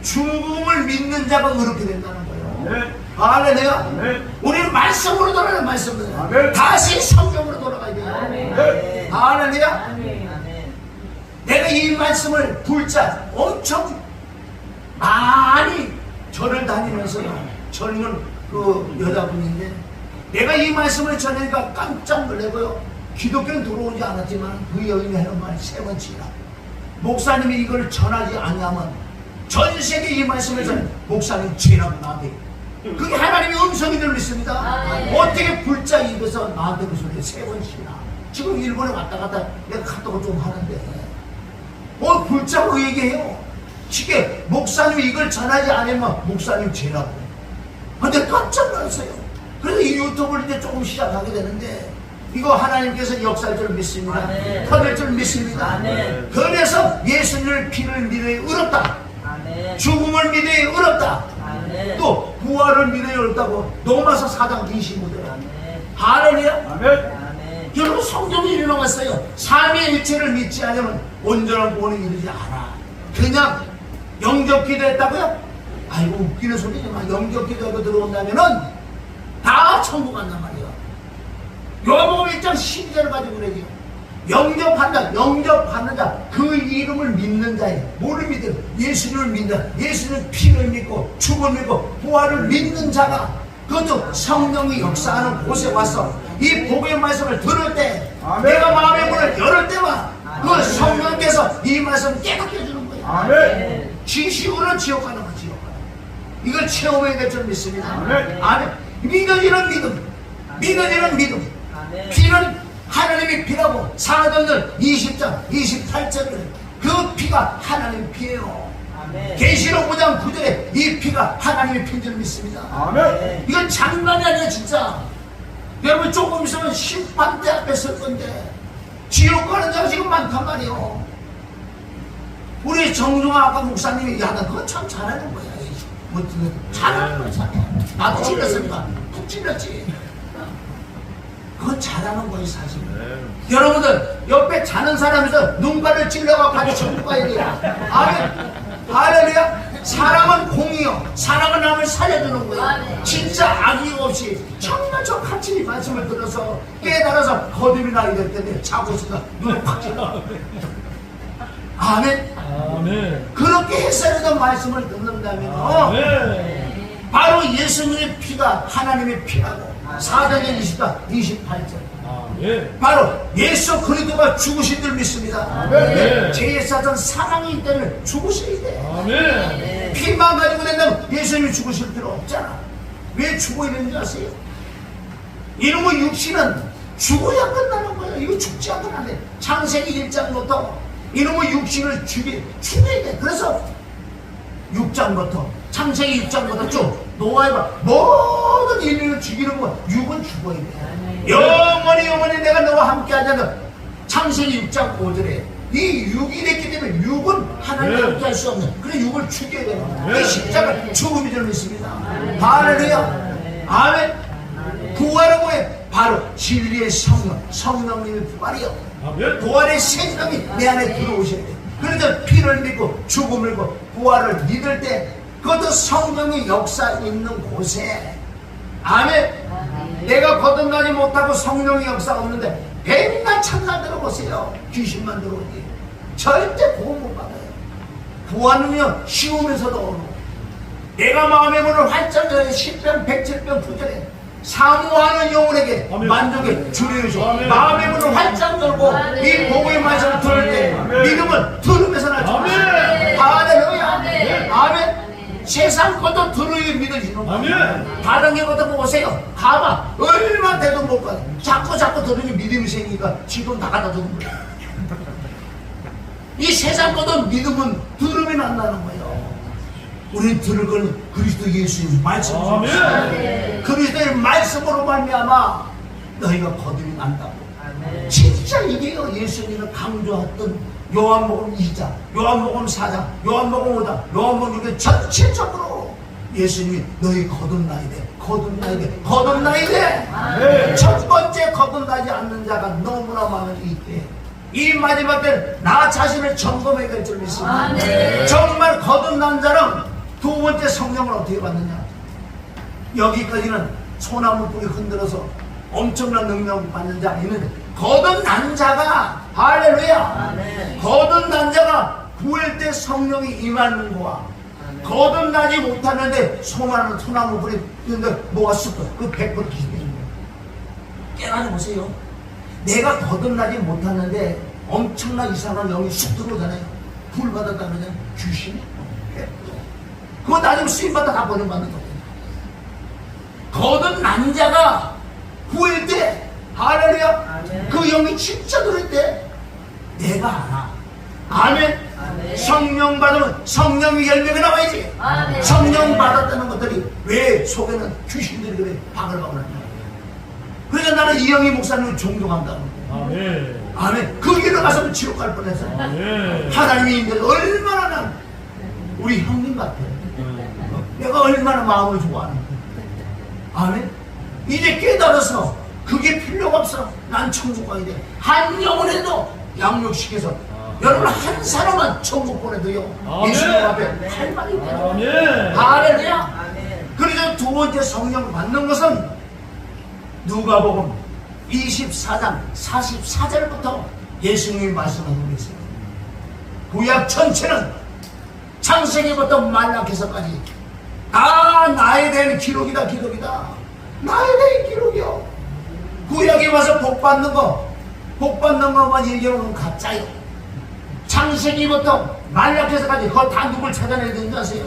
죽음을 믿는 자가 그렇게 된다는 거예요. 네. 할렐루야. 네. 우리는 말씀으로 돌아가야 말씀으로 아멘. 다시 성경으로 돌아가야 돼요. 네. 할렐루야. 아멘. 내가 이 말씀을 불자 엄청 많이 절을 다니면서요, 젊은 그 여자분인데 내가 이 말씀을 전하니까 깜짝 놀래고요, 기독교는 들어오지 않았지만 그 여인이 하는 말 세 번째라. 목사님이 이걸 전하지 않냐면 전 세계 이 말씀을 전해 목사님 죄라고 나한테, 그게 하나님의 음성이 들렸습니다. 어떻게 불자 입에서 나한테 그 소리 세 번씩이나. 지금 일본에 왔다 갔다 내가 카톡을 좀 하는데 불자고 얘기해요. 쉽게 목사님이 이걸 전하지 않으면 목사님 죄라고. 근데 깜짝 놀랐어요. 그래서 이 유튜브를 이제 조금 시작하게 되는데 이거 하나님께서 역사할 줄 믿습니다. 아멘. 터질 줄 믿습니다. 아멘. 그래서 예수님을 피를 믿어야 어렵다. 아멘. 죽음을 믿어야 어렵다. 아멘. 또 부활을 믿어야 어렵다고 로마서 4장 25절. 아멘. 할렐루야. 아멘. 아멘. 여러분 성경이 이렇게 나왔어요. 삼위일체를 믿지 않으면 온전한 구원에 이르지 않아. 그냥 영접 기도했다고요? 아이고 웃기는 소리지만 영접 기도하고 들어온다면은 다 천국 간단 말이에요. 요한복음 1장 12절을 가지고 그러죠. 영접받는 자, 그 이름을 믿는 자예요. 뭐를 믿어요? 예수님을 믿는다. 예수님 피를 믿고 죽음을 믿고 부활을 믿는 자가, 그것도 성령이 역사하는 곳에 와서 이 복음의 말씀을 들을 때, 아멘. 내가 마음의 문을 열을 때만 그 성령께서 이 말씀을 깨닫게 해주는 거예요. 아멘. 지식으로는 지옥 가는 거, 지옥 가는 거. 이걸 체험해야 될 줄 믿습니다. 아멘. 아멘. 믿어지는 믿음, 믿어지는 믿음. 아멘. 피는 하나님의 피라고 사도행전 20장 28절에 그 피가 하나님의 피예요. 아멘. 계시록 5장 9절에 이 피가 하나님의 피인 줄 믿습니다. 아멘. 이건 장난이 아니에요 진짜. 여러분 조금 있으면 심판대 앞에 설 건데 지옥 가는 자가 지금 많단 말이에요. 우리 정중아 아까 목사님이 야 나 그거 참 잘하는 거야. 뭐 잘하는 거야 잘해. 나도 찔렸으니까 푹 찔렸지. 그건 잘하는 거예요 사실. 여러분들 옆에 자는 사람에서 눈가를 찔러가지고 같이 천국 가야 돼요. 아멘. 할렐루야. 사랑은 공이요, 사랑은 남을 살려주는 거예요. 진짜 악의 없이 정말 저 같이 이 말씀을 들어서 깨달아서 거듭이 나게 될 텐데 자고 있으니까 눈에 팍 찔러. 아멘. 아멘. 그렇게 했어야 되는 말씀을 듣는다면 아멘. 바로 예수님의 피가 하나님의 피라고. 사도행전 20장 28절. 아멘. 바로 예수 그리스도가 죽으신 줄 믿습니다. 아멘. 제1사전 사망이기 때문에 죽으셔야 돼. 아멘. 피만 가지고 된다면 예수님이 죽으실 필요 없잖아. 왜 죽어야 되는지 아세요? 이놈의 육신은 죽어야 끝나는 거예요. 이거 죽지 않고는 안 돼. 창세기 1장부터 이놈의 육신을 죽여야 돼. 그래서 6장부터 창세기 6장부터 쭉 노아가 모든 인류를 죽이는 거, 육은 죽어야 돼. 영원히 내가 너와 함께 하자는 창세기 6장 5절에 이 육이 됐기 때문에 육은 하나님 함께 할 수 없는, 그래 육을 죽여야 되는 거야. 이 십자가 죽음이 줄 믿습니다. 할렐루야. 아멘. 부활은 뭐예요? 바로 진리의 성령님의 부활이요. 아멘. 부활의 생명이 내 안에 들어오셔야 돼. 그래서 피를 믿고 죽음을 믿고 부활을 믿을 때 그것도 성령의 역사 있는 곳에. 아멘. 내가 거듭나지 못하고 성령의 역사가 없는데 맨날 찬양 들어보세요. 귀신만 들어오지. 절대 구원 못 받아요. 구원은요 쉬우면서도 어려워. 내가 마음의 문을 활짝 열어 10편 107편 9절에 사모하는 영혼에게 아멘. 만족의 주를 줘. 아멘. 마음의 문을 활짝 열고 이 복음의 말씀을 들을 때 아멘. 믿음은 들으면서 나죠. 아멘. 할렐루야. 아멘. 아멘. 세상 것도 들어야 믿어지는 거야. 아멘. 다른 게 것도 보세요. 가봐. 얼마 돼도 못 가. 자꾸 들으니 믿음이 생기니까 지금 나가다 주는 거야. 이 세상 것도 믿음은 들으면 안 나는 거예요. 우리는 들을 건 그리스도 예수님 말씀으로. 아멘. 그리스도의 말씀으로 말미암아 너희가 거듭이 난다고. 진짜 이게요 예수님을 강조했던 요한복음 2장, 요한복음 4장, 요한복음 5장, 요한복음 6장 전체적으로 예수님이 너희 거듭나야 돼, 거듭나야 돼, 거듭나야 돼. 네. 첫 번째 거듭나지 않는 자가 너무나 많은 이때, 이 마지막 때 나 자신을 점검해야 될 줄 믿습니다. 네. 정말 거듭난 자는 두 번째 성령을 어떻게 받느냐? 여기까지는 소나무 뿌리 흔들어서 엄청난 능력 받는 자 있는데, 거듭난 자가, 할렐루야, 거듭난 자가 구할 때 성령이 임하는 거와 거듭나지 못하는데 소나무 뿌리 흔들 뭐가 쑥어, 그 100% 기준인 거예요. 깨달아 보세요. 내가 거듭나지 못하는데 엄청난 이상한 영이 쑥 들어오잖아요. 불 받았다 그러면 귀신이 그거 나중에 쓰임받아 다 버림받는 거예요. 거듭난 자가 구할 때, 할렐루야, 그 영이 진짜 들을 때 내가 알아. 아멘. 성령 받으면 성령의 열매가 나와야지. 성령 받았다는 것들이 왜 속에는 귀신들이 그래 바글바글 하냐. 그러니까 나는 이영희 목사님을 존경한다고. 아멘. 아멘. 그 길로 가서 지옥 갈 뻔했어. 아멘. 하나님이 이제 얼마나 난 우리 형님 같아. 내가 얼마나 마음을 좋아하는 거야. 아멘. 이제 깨달아서 그게 필요가 없어. 난 천국 가야 돼. 한 영혼에도 양육시켜서 여러분 한 사람만 천국 보내도요. 아멘. 예수님 앞에 할 말이 있대요. 아멘. 할렐루야. 그래서 두 번째 성령을 받는 것은 누가복음 24장 44절부터 예수님이 말씀하고 계세요. 구약 전체는 창세기부터 말라기서까지 다 나에 대한 기록이다, 기록이다. 나에 대한 기록이요. 구약에 와서 복 받는 것만 얘기하면 가짜요. 창세기부터 말라기서까지 그거 다 누굴 찾아내야 되는지 아세요?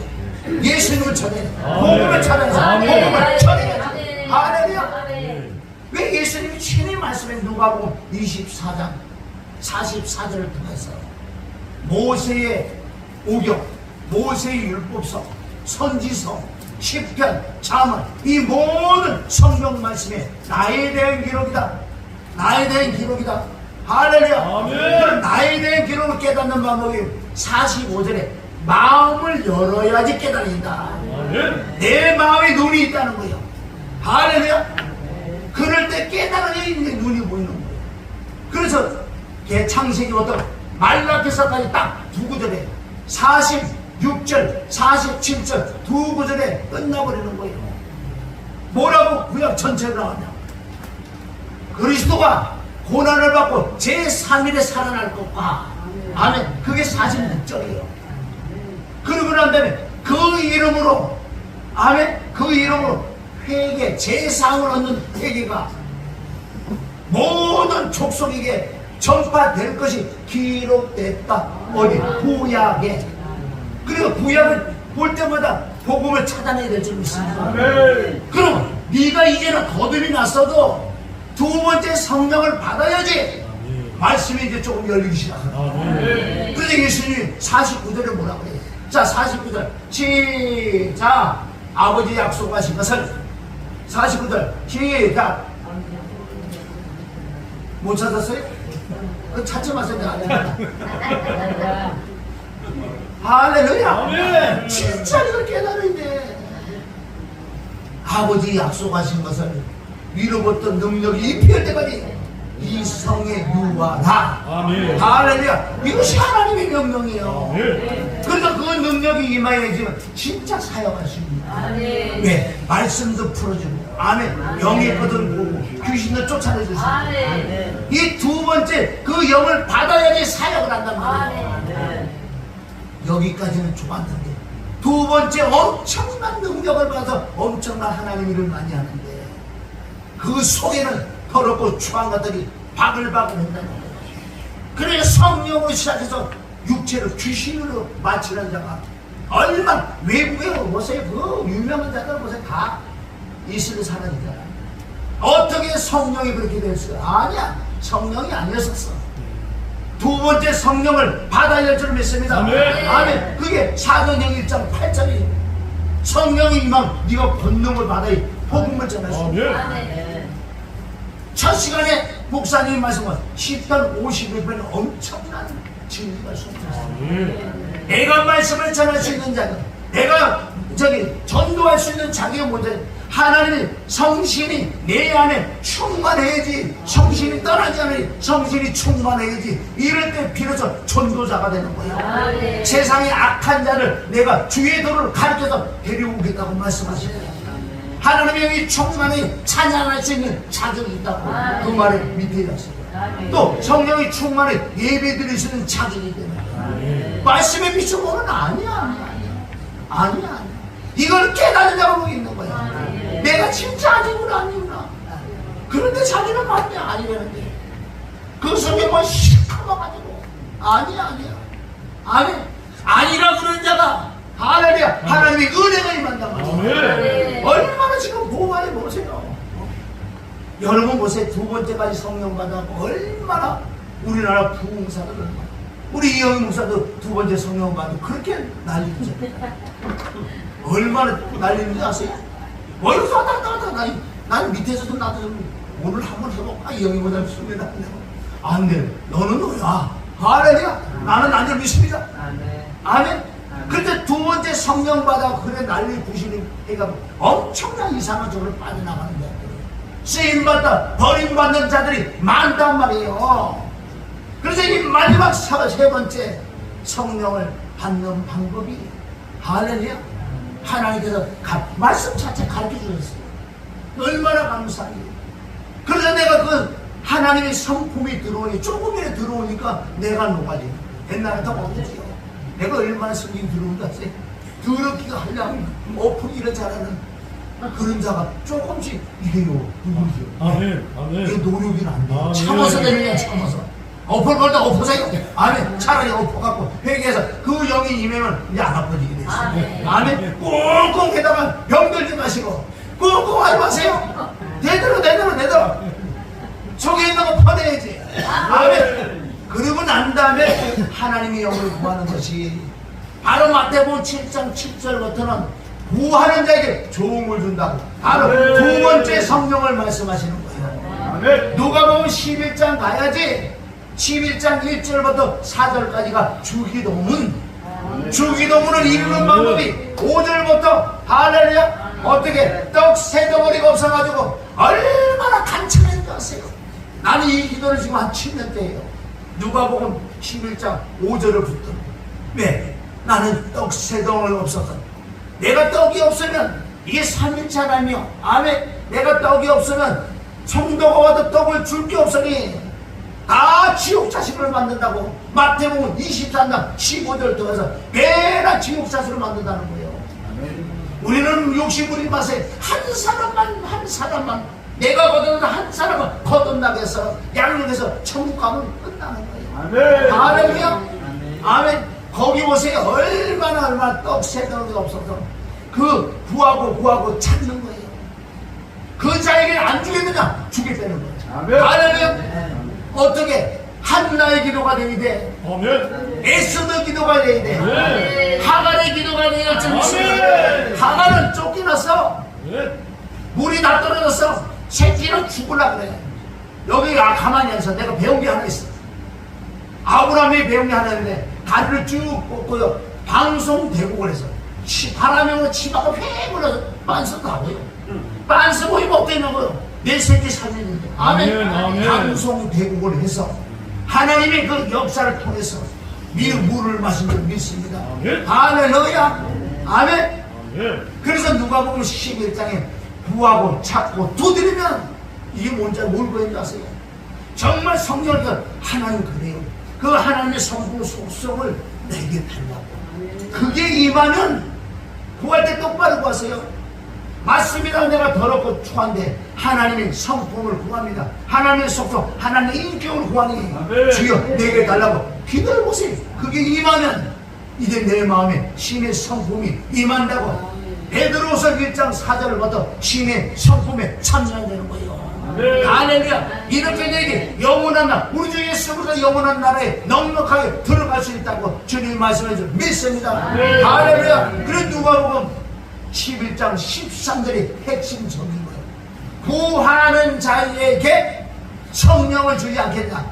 예수님을 찾아내야 돼. 복음을 찾아내서 아멘. 복음을 전해야 돼. 아멘. 할렐루야. 왜 예수님이 친히 말씀해 누가복음 24장 44절을 통해서 모세의 오경, 모세의 율법서, 선지서, 시편, 잠언, 이 모든 성경 말씀에 나에 대한 기록이다. 나에 대한 기록이다. 할렐루야. 아멘. 나에 대한 기록을 깨닫는 방법이 45절에 마음을 열어야지 깨달린다. 아멘. 내 마음에 눈이 있다는 거예요. 할렐루야. 그럴 때 깨달아야 있는 눈이 보이는 거예요. 그래서 창세기부터 말라기서까지 딱 두 구절에 46절, 47절 두 구절에 끝나버리는 거예요. 뭐라고 구약 전체로 나왔냐? 그리스도가 고난을 받고 제3일에 살아날 것과, 아멘. 그게 46절이에요. 그러고 난 다음에 그 이름으로, 아멘. 그 이름으로 회개, 제상을 얻는 회개가 모든 족속에게 전파될 것이 기록됐다. 어디? 구약에. 그리고 구약을 볼 때마다 복음을 찾아내야 될 줄 믿습니다. 아멘. 그럼 네가 이제는 거듭이 났어도 두 번째 성령을 받아야지 말씀이 이제 조금 열리기 시작합니다. 아멘. 그래서 예수님이 49절에 뭐라 그래요? 자, 49절 시작. 아버지 약속하신 것을 49절 시작. 못 찾았어요? 그 찾지 마세요. 할렐루야. 아멘. 진짜 이걸 깨달아야 돼. 아버지 약속하신 것을 위로부터 능력이 입힐 때까지 이 성에 유하라. 아멘. 할렐루야. 이것이 하나님의 명령이에요. 아멘. 그래서 그 능력이 임하여지면 진짜 사용하십니다. 왜? 말씀도 풀어주고, 아멘. 영의 것을 보고 귀신도 쫓아내주시고, 이 두 번째 그 영을 받아야지 사역을 한단 말이에요. 여기까지는 좋았는데 두 번째 엄청난 능력을 받아서 엄청난 하나님 일을 많이 하는데 그 속에는 더럽고 추한 것들이 바글바글 한다는 거예요. 그래서 성령으로 시작해서 육체로 귀신으로 마치는 자가 얼마나 외국에 보세요. 그 유명한 자들 보세요. 다 이슬을 사라지잖아. 어떻게 성령이 그렇게 됐어요? 아니야. 성령이 아니었었어. 두 번째 성령을 받아야 할 줄 믿습니다. 아멘. 아멘. 그게 사도행 1장 8절이에요. 성령이 임하면 네가 권능을 받아야 복음을 전할 수 있다. 아멘. 첫 시간에 목사님이 말씀한 시편 51편은 엄청난 진리가 쏟아졌어요. 아멘. 내가 말씀을 전할 수 있는 자는, 내가 전도할 수 있는 자기가 뭔지 하나님의 성신이 내 안에 충만해야지. 성신이 떠나지 않으니 성신이 충만해야지. 이럴 때 비로소 전도자가 되는 거야. 네. 세상의 악한 자를 내가 주의 도를 가르쳐서 데려오겠다고 말씀하시네요. 하나님의 영이 충만히 찬양할 수 있는 자격이 있다고 그 말에 밑에 있었어요. 또 성령이 충만히 예배 드릴 수 있는 자격이 되는 말씀에 비춰보면 아니야. 이걸 깨닫는 자가 거기 있는 거야. 내가 진짜 아니구나. 그런데 자기는 맞냐? 아니라는데 그 성경만 시커머가지고 아니야. 아니라 그러는 자가 할렐루야. 하나님의 은혜가 임한단 말이야. 얼마나 지금 보호해 보세요. 여러분 보세요. 두 번째까지 성령 받아고 얼마나 우리나라 부흥사들 우리 이영희 목사도 두 번째 성령 받고 그렇게 난리죠. 얼마나 난리인지 아세요? 어디서 왔다 난 밑에서도 나도 좀 오늘 한번 해볼까? 이영희 목사 숨이 나는데 안 돼. 너는 너야. 할렐루야. 나는 나를 믿습니다. 아멘. 그런데 두 번째 성령 받아 그래 난리 부시는 애가 엄청난 이상한 쪽으로 빠져나가는 거야. 쓰임받다 버림받는 자들이 많단 말이에요. 그래서 이 마지막 세 번째 성령을 받는 방법이 할렐루야. 하나님께서 말씀 자체 가르쳐 주셨어요. 얼마나 감사해요. 그래서 내가 그 하나님의 성품이 들어오니 조금이라도 들어오니까 내가 녹아지는 거예요. 옛날에 더 없었지요. 내가 얼마나 성경이 들어온다 했어요. 더럽기가 하려면 오프기를 잘하는 그런 자가 조금씩 이래요. 누구죠? 이게 노력이 안 돼요. 참아서 되는 거야. 참아서. 엎을 걸다 엎으세요. 아멘. 차라리 엎어갖고 회개해서 그 영이 임하면 이제 안 아파지게 됐어요. 아멘. 꽁꽁 게다가 병들지 마시고 꽁꽁 하지 마세요. 내대로 속에 있는 거 퍼내야지. 아멘. 그러고 난 다음에 하나님의 영을 구하는 것이 바로 마태복음 7장 7절부터는 구하는 자에게 도움을 준다고 바로 두 번째 성령을 말씀하시는 거예요. 누가복음 11장 가야지. 11장 1절부터 4절까지가 주기도문. 주기도문을 이루는 방법이 5절부터 할렐루야. 어떻게 떡 세 덩어리가 없어가지고 얼마나 간청했는지 아세요? 나는 이 기도를 지금 한 7년째예요. 누가복음 11장 5절을 붙들고 왜? 나는 떡 세 덩어리가 없어서 내가 떡이 없으면 이게 3일차라며 아멘. 내가 떡이 없으면 성도가 와도 떡을 줄 게 없으니 다 지옥 자식을 만든다고 마태복음 24장 15절 들어가서 매나 지옥 자식을 만든다는 거예요. 우리는 욕심 부리지 마세요. 한 사람만 내가 거둔 한 사람은 거듭나게 해서 양육해서 천국 가면 끝나는 거예요. 할렐루야. 아멘. 거기 보세요. 얼마나 떡 세 덩어리가 없어서 그 구하고 찾는 거예요. 그 자에게는 안 주겠느냐? 주겠다는 거예요. 할렐루야. 어떻게 한나의 기도가 되게 돼. 에스더 기도가 되게 돼. 하갈의 기도가 되게 돼. 하갈은 쫓겨났어. 물이 다 떨어졌어. 새끼는 죽으려 그래. 여기 가만히 앉아서 내가 배운 게 하나 있어. 아브라함이 배운 게 하나 있는데 다리를 쭉 뻗고요. 방송 대국을 해서 바람에 오는 치마가 휙 불어서 빤스 가고요. 빤스 보이면 어때는 거요. 내 새끼 살리는데 아멘. 방송 대국을 해서 하나님의 그 역사를 통해서 물을 마신 줄 믿습니다. 할렐루야. 아멘. 그래서 누가복음 11장에 구하고 찾고 두드리면 이게 뭔지 모르겠는지 아세요? 정말 성령을 하나님 그래요. 그 하나님의 성부 속성을 내게 달라고. 그게 임하면 구할 때 똑바로 구하세요. 맞습니다. 내가 더럽고 추한데 하나님의 성품을 구합니다. 하나님의 속성, 하나님의 인격을 구하니 주여 내게 달라고 기도해 보세요. 그게 임하면 이제 내 마음에 신의 성품이 임한다고. 베드로후서 1장 4절부터 신의 성품에 참여되는 거예요. 할렐루야. 이렇게 내게 영원한 날 우리 주 예수보다 영원한 나라에 넉넉하게 들어갈 수 있다고 주님 말씀해 주 믿습니다. 할렐루야. 그래 누가복음 11장 13절이 핵심적인 거예요. 구하는 자에게 성령을 주지 않겠냐.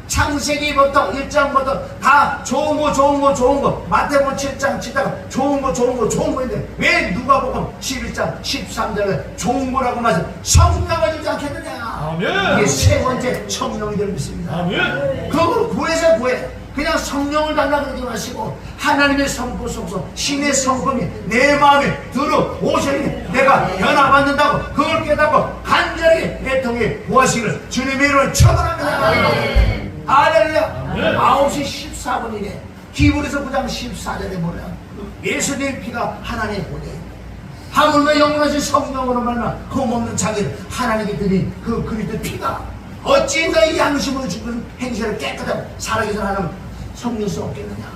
창세기부터 1장부터 다 좋은 거 마태복음 7장 치다가 좋은 거인데 왜 누가복음 11장 13절에 좋은 거라고 말해서 성령을 주지 않겠느냐. 아멘. 이게 세 번째 성령이 될 믿습니다. 아멘. 그걸 구해서 구해. 그냥 성령을 달라 그러지 마시고 하나님의 성부 속성 신의 성품이 내 마음에 들어오시니 내가 변화받는다고 그걸 깨닫고 간절히 애통에 구하시기를 주님의 이름으로 축원합니다. 할렐루야. 9시 14분이래 히브리서 9장 14절에 보면 예수님의 피가 하나님의 보내 하물며 영원하신 성령으로 말미암아 흠없는 자기를 하나님께 드린 그 그리스도의 피가 어찌 너희 양심으로 죽은 행실을 깨끗하고 살아계신 하나님 섬길 수 없겠느냐.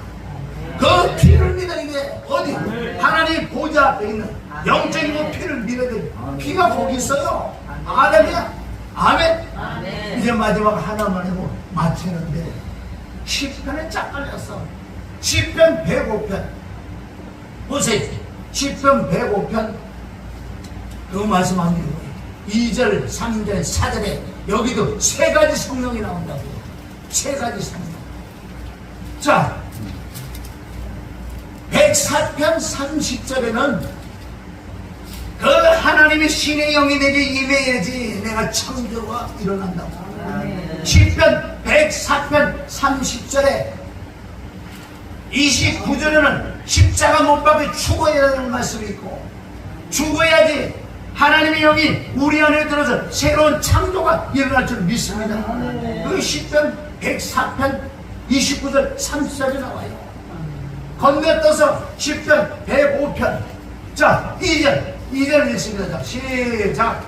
그 피를 믿는 게 어디 하나님 보좌 앞에 있는 영적인 피를 믿어야 돼. 피가 거기 있어요. 할렐루야. 아멘. 이제 마지막 하나만 해고 마치는데 시편에 쫙 깔렸어. 시편 105편 보세요. 시편 105편 그 말씀합니다. 2절 3절 4절에 여기도 세 가지 성령이 나온다고. 세 가지 성령. 자 104편 30절에는 그 하나님의 신의 영이 내게 임해야지 내가 창조가 일어난다고. 시편 104편 30절에 29절에는 십자가 못 박혀 죽어야 하는 말씀이 있고 죽어야지 하나님의 영이 우리 안에 들어서 새로운 창조가 일어날 줄 믿습니다. 그 시편 104편 29절 30절에 나와요. 건너떠서 시편 105편 자 2절 읽습니다. 시작.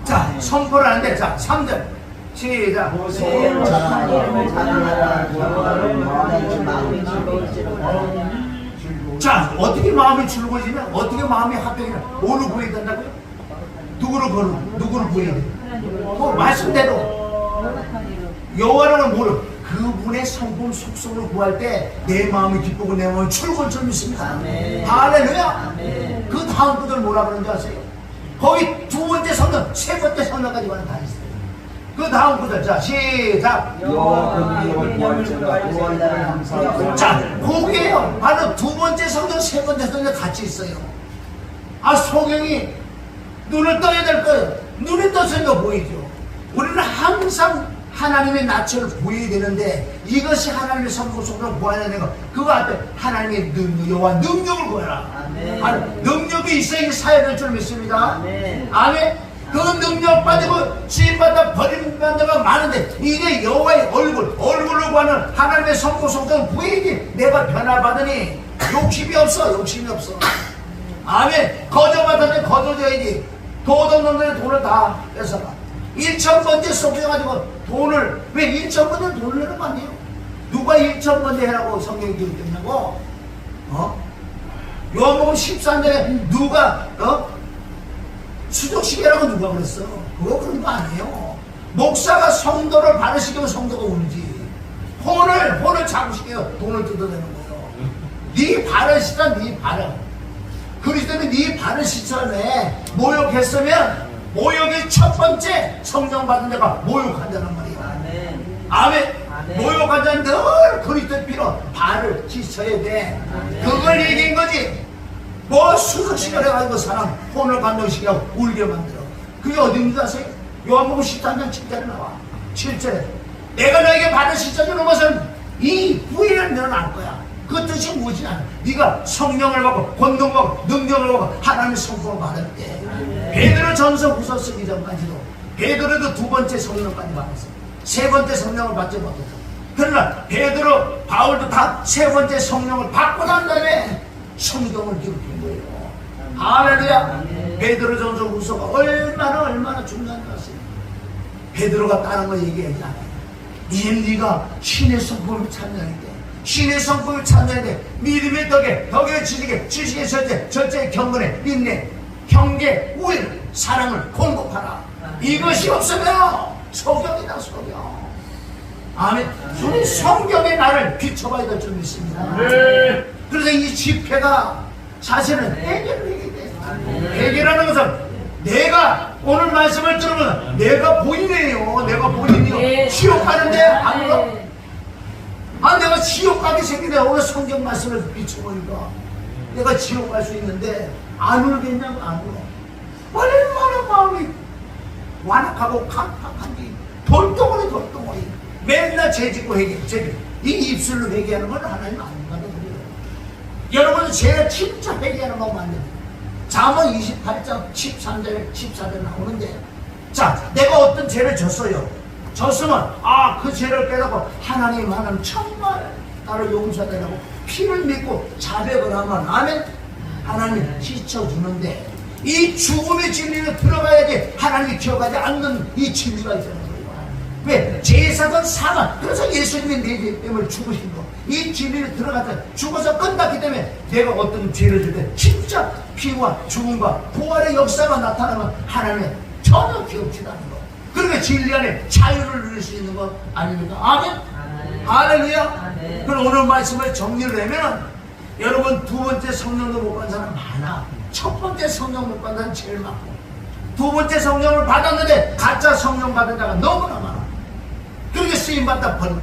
자 선포를 하는데 자 3절 시작. 자 어떻게 마음이 즐거워지냐 어떻게 마음이 합병이냐 뭐를 구해야 된다고요? 누구를 구해야 돼? 그 말씀대로 여호와는 뭐를 그분의 성품 속성을 구할 때 내 마음이 기쁘고 내 마음이 출구할 줄 믿습니다. 할렐루야. 그 다음 구절 뭐라 그러는지 아세요? 거기 두 번째 성령 세 번째 성령까지만 다 있어요. 그 다음 구절 자 시작. 자 거기에요 바로 두 번째 성령 세 번째 성령 같이 있어요. 아 성령이 눈을 떠야 될 거예요. 눈이 떠서니까 보이죠. 우리는 항상 하나님의 낯을 보여야 되는데 이것이 하나님의 성품 속성을 구하는 거 그거 앞에 하나님의 여호와 능력을 구해라. 능력이 있어야 사역할 줄 믿습니다. 아멘. 그 능력 빠지고 지인받아 버림받는 자가 많은데 이제 여호와의 얼굴을 구하는 하나님의 성품 속성을 구해야지 내가 변화받으니 욕심이 없어. 아멘. 거저받았는데 거저줘야지. 도둑놈들의 돈을 다 뺏어가. 1,000번째 속여가지고 돈을 왜 1,000번째 돈을 내는 거 아니에요? 누가 1,000번째 해라고 성경이 기록됐냐고? 요한복음 13절에 누가 수족시계라고 누가 그랬어? 그거 그런 거 아니에요. 목사가 성도를 바르시키면 성도가 울지. 혼을 잡으시켜요. 돈을 뜯어내는 거예요. 네 발을 씻어 네 발을. 그리스도는 네 발을 씻어내 모욕했으면 모욕의 첫 번째 성령 받은 자가 모욕한다는 말이야. 아멘. 모욕한 자는 늘 그리스도의 피로 발을 씻어야 돼. 그걸 얘기한 거지. 뭐 수석식을 해가지고 사람 혼을 감동시키고 울게 만들어. 그게 어딘지 아세요? 요한복음 13장 7절에 나와. 7절에 내가 너에게 발을 씻어주는 것은 이 후에는 너는 알 거야. 그 뜻이 무엇이냐? 네가 성령을 받고 권능 받고 능력을 받고 하나님의 성품을 받을 때 베드로 전서 후서 쓰기 전까지도 베드로도 두 번째 성령까지 받았어. 세 번째 성령을 받지 못했어. 그러나 베드로 바울도 다 세 번째 성령을 받고 난 다음에 성경을 기록한 거예요. 할렐루야. 베드로 전서 후서가 얼마나 중요한 것이에요. 베드로가 다른 거 얘기하지 않아요. 이제 네가 신의 성품을 찾는 때 신의 성품을 찾는 데 믿음의 덕에 지식의 절제 경건에 인내 형제 우애 사랑을 공급하라. 이것이 없으면 소경이다 소경. 아멘. 우리 성경의 나를 비춰봐야 될 줄 믿습니다. 그래서 이 집회가 사실은 해결을 해야 돼. 해결하는 것은 내가 오늘 말씀을 들으면 내가 본인이에요. 내가 본인이요. 네. 지옥 가는데 안 네. 울어? 아, 내가 지옥 가게 생기네. 오늘 성경 말씀을 비춰보니까 내가 지옥 갈 수 있는데 안 울겠냐고. 안 울어. 얼마나 마음이 완악하고 깜빡한지 돌덩어리 돌덩어리 맨날 죄짓고 회개. 이 입술로 회개하는 건 하나님 안 받아들여요. 여러분, 제가 진짜 회개하는 거 맞는데 잠언 28장 13절 나오는데, 자, 내가 어떤 죄를 졌어요. 졌으면 그 죄를 깨닫고 하나님 정말 나를 용서하라고 피를 믿고 자백을 하면 아멘. 하나님 씻어주는데 이 죽음의 진리로 들어가야지 하나님이 기억하지 않는 이 진리가 있다는 거예요. 왜? 제사건 사건. 그래서 예수님이 내 죄 때문에 죽으신 거. 이 진리를 들어가서 죽어서 끝났기 때문에 내가 어떤 죄를 질 때 진짜 피와 죽음과 부활의 역사가 나타나면 하나님의 전혀 기억지도 않는 거. 그러니까 진리 안에 자유를 누릴 수 있는 거 아닙니까? 아멘? 할렐루야? 아멘. 그럼 오늘 말씀을 정리를 하면 여러분, 두 번째 성령도 못 받은 사람 많아. 첫 번째 성령 못 받은 사람 제일 많고, 두 번째 성령을 받았는데 가짜 성령 받은 자가 너무나 많아. 그렇게 쓰임받다 번.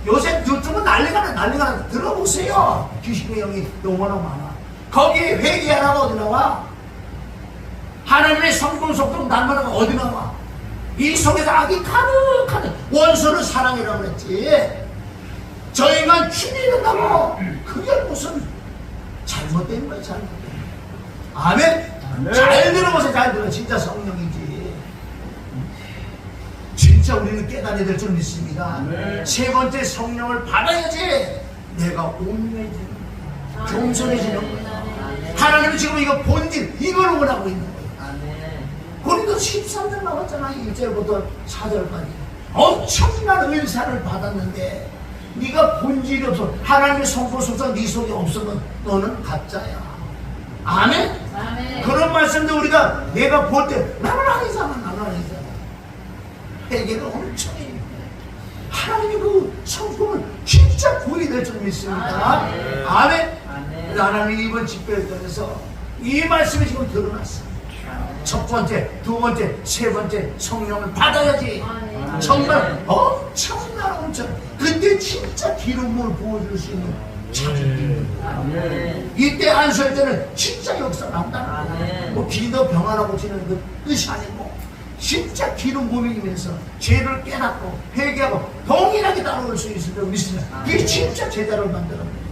요새 유튜브 난리가 나. 들어보세요. 귀신의 영이 너무나 많아. 거기에 회개하라고 어디 나와? 하나님의 성공 속도로 날마다 어디 나와? 이 속에서 악이 가득하네. 원수를 사랑이라고 그랬지. 저희만 죽이는다고. 그게 무슨 잘못된 거야, 잘못된 거. 아멘? 잘 들어보세요. 잘 들어. 진짜 성령이지. 진짜 우리는 깨달아야 될 줄 믿습니다. 세 번째 성령을 받아야지 내가 온유해지는 거야. 겸손해지는 거야. 하나님은 지금 이거 본질, 이걸 원하고 있는 거예요. 고린도 13장 나왔잖아. 1절부터 4절까지 엄청난 은사를 받았는데 네가 본질이 없어. 하나님의 성품 속성 네 속에 없으면 너는 가짜야. 아멘? 아멘. 그런 말씀도 우리가 내가 볼 때 나는 아니잖아. 회개를 엄청 해. 하나님의 그 성품을 진짜 구원이 될 줄 믿습니다. 아멘? 아멘. 하나님이 이번 집회를 통해서 이 말씀이 지금 드러났어. 첫 번째, 두 번째, 세 번째 성령을 받아야지. 정말 엄청난 그때 진짜 기름을 부어줄 수 있는 자격이. 이때 안수할 때는 진짜 역사 나온다는 거. 뭐 기도 병하라 고치는 그 뜻이 아니고 진짜 기름 부으면서 죄를 깨닫고 회개하고 동일하게 따라올 수 있을 줄 믿습니다. 그게 진짜 제자를 만들어요.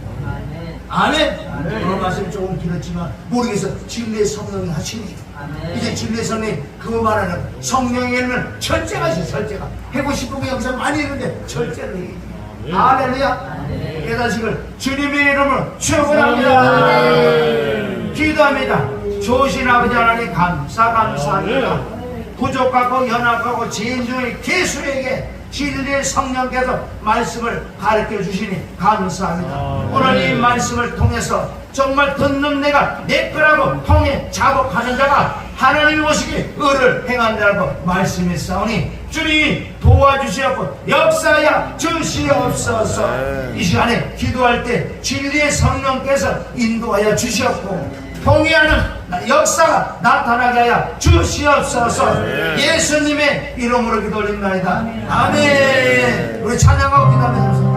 아멘. 오늘 말씀이 조금 길었지만 모르겠어. 진리의 성령이 하시니 이제 진리의 성령이 그 말하는 성령에는 절제가 있어. 절제가 하고 싶은 게 여기서 많이 있는데 절제를 해야지. 할렐루야. 깨닫식을 주님의 이름으로 축원합니다. 기도합니다. 좋으신 아버지 하나님 감사합니다. 부족하고 연약하고 죄인 중에 개수에게 진리의 성령께서 말씀을 가르쳐 주시니 감사합니다. 오늘 이 말씀을 통해서 정말 듣는 내가 내 거라고 통해 자복하는 자가 하나님이 오시기 의를 행한다고 말씀했사오니 주님이 도와주시옵고 역사하여 주시옵소서. 이 시간에 기도할 때 진리의 성령께서 인도하여 주시옵고 통해하는 역사가 나타나게 하여 주시옵소서. 예수님의 이름으로 기도 올립니다. 아멘. 우리 찬양하고 기도하면서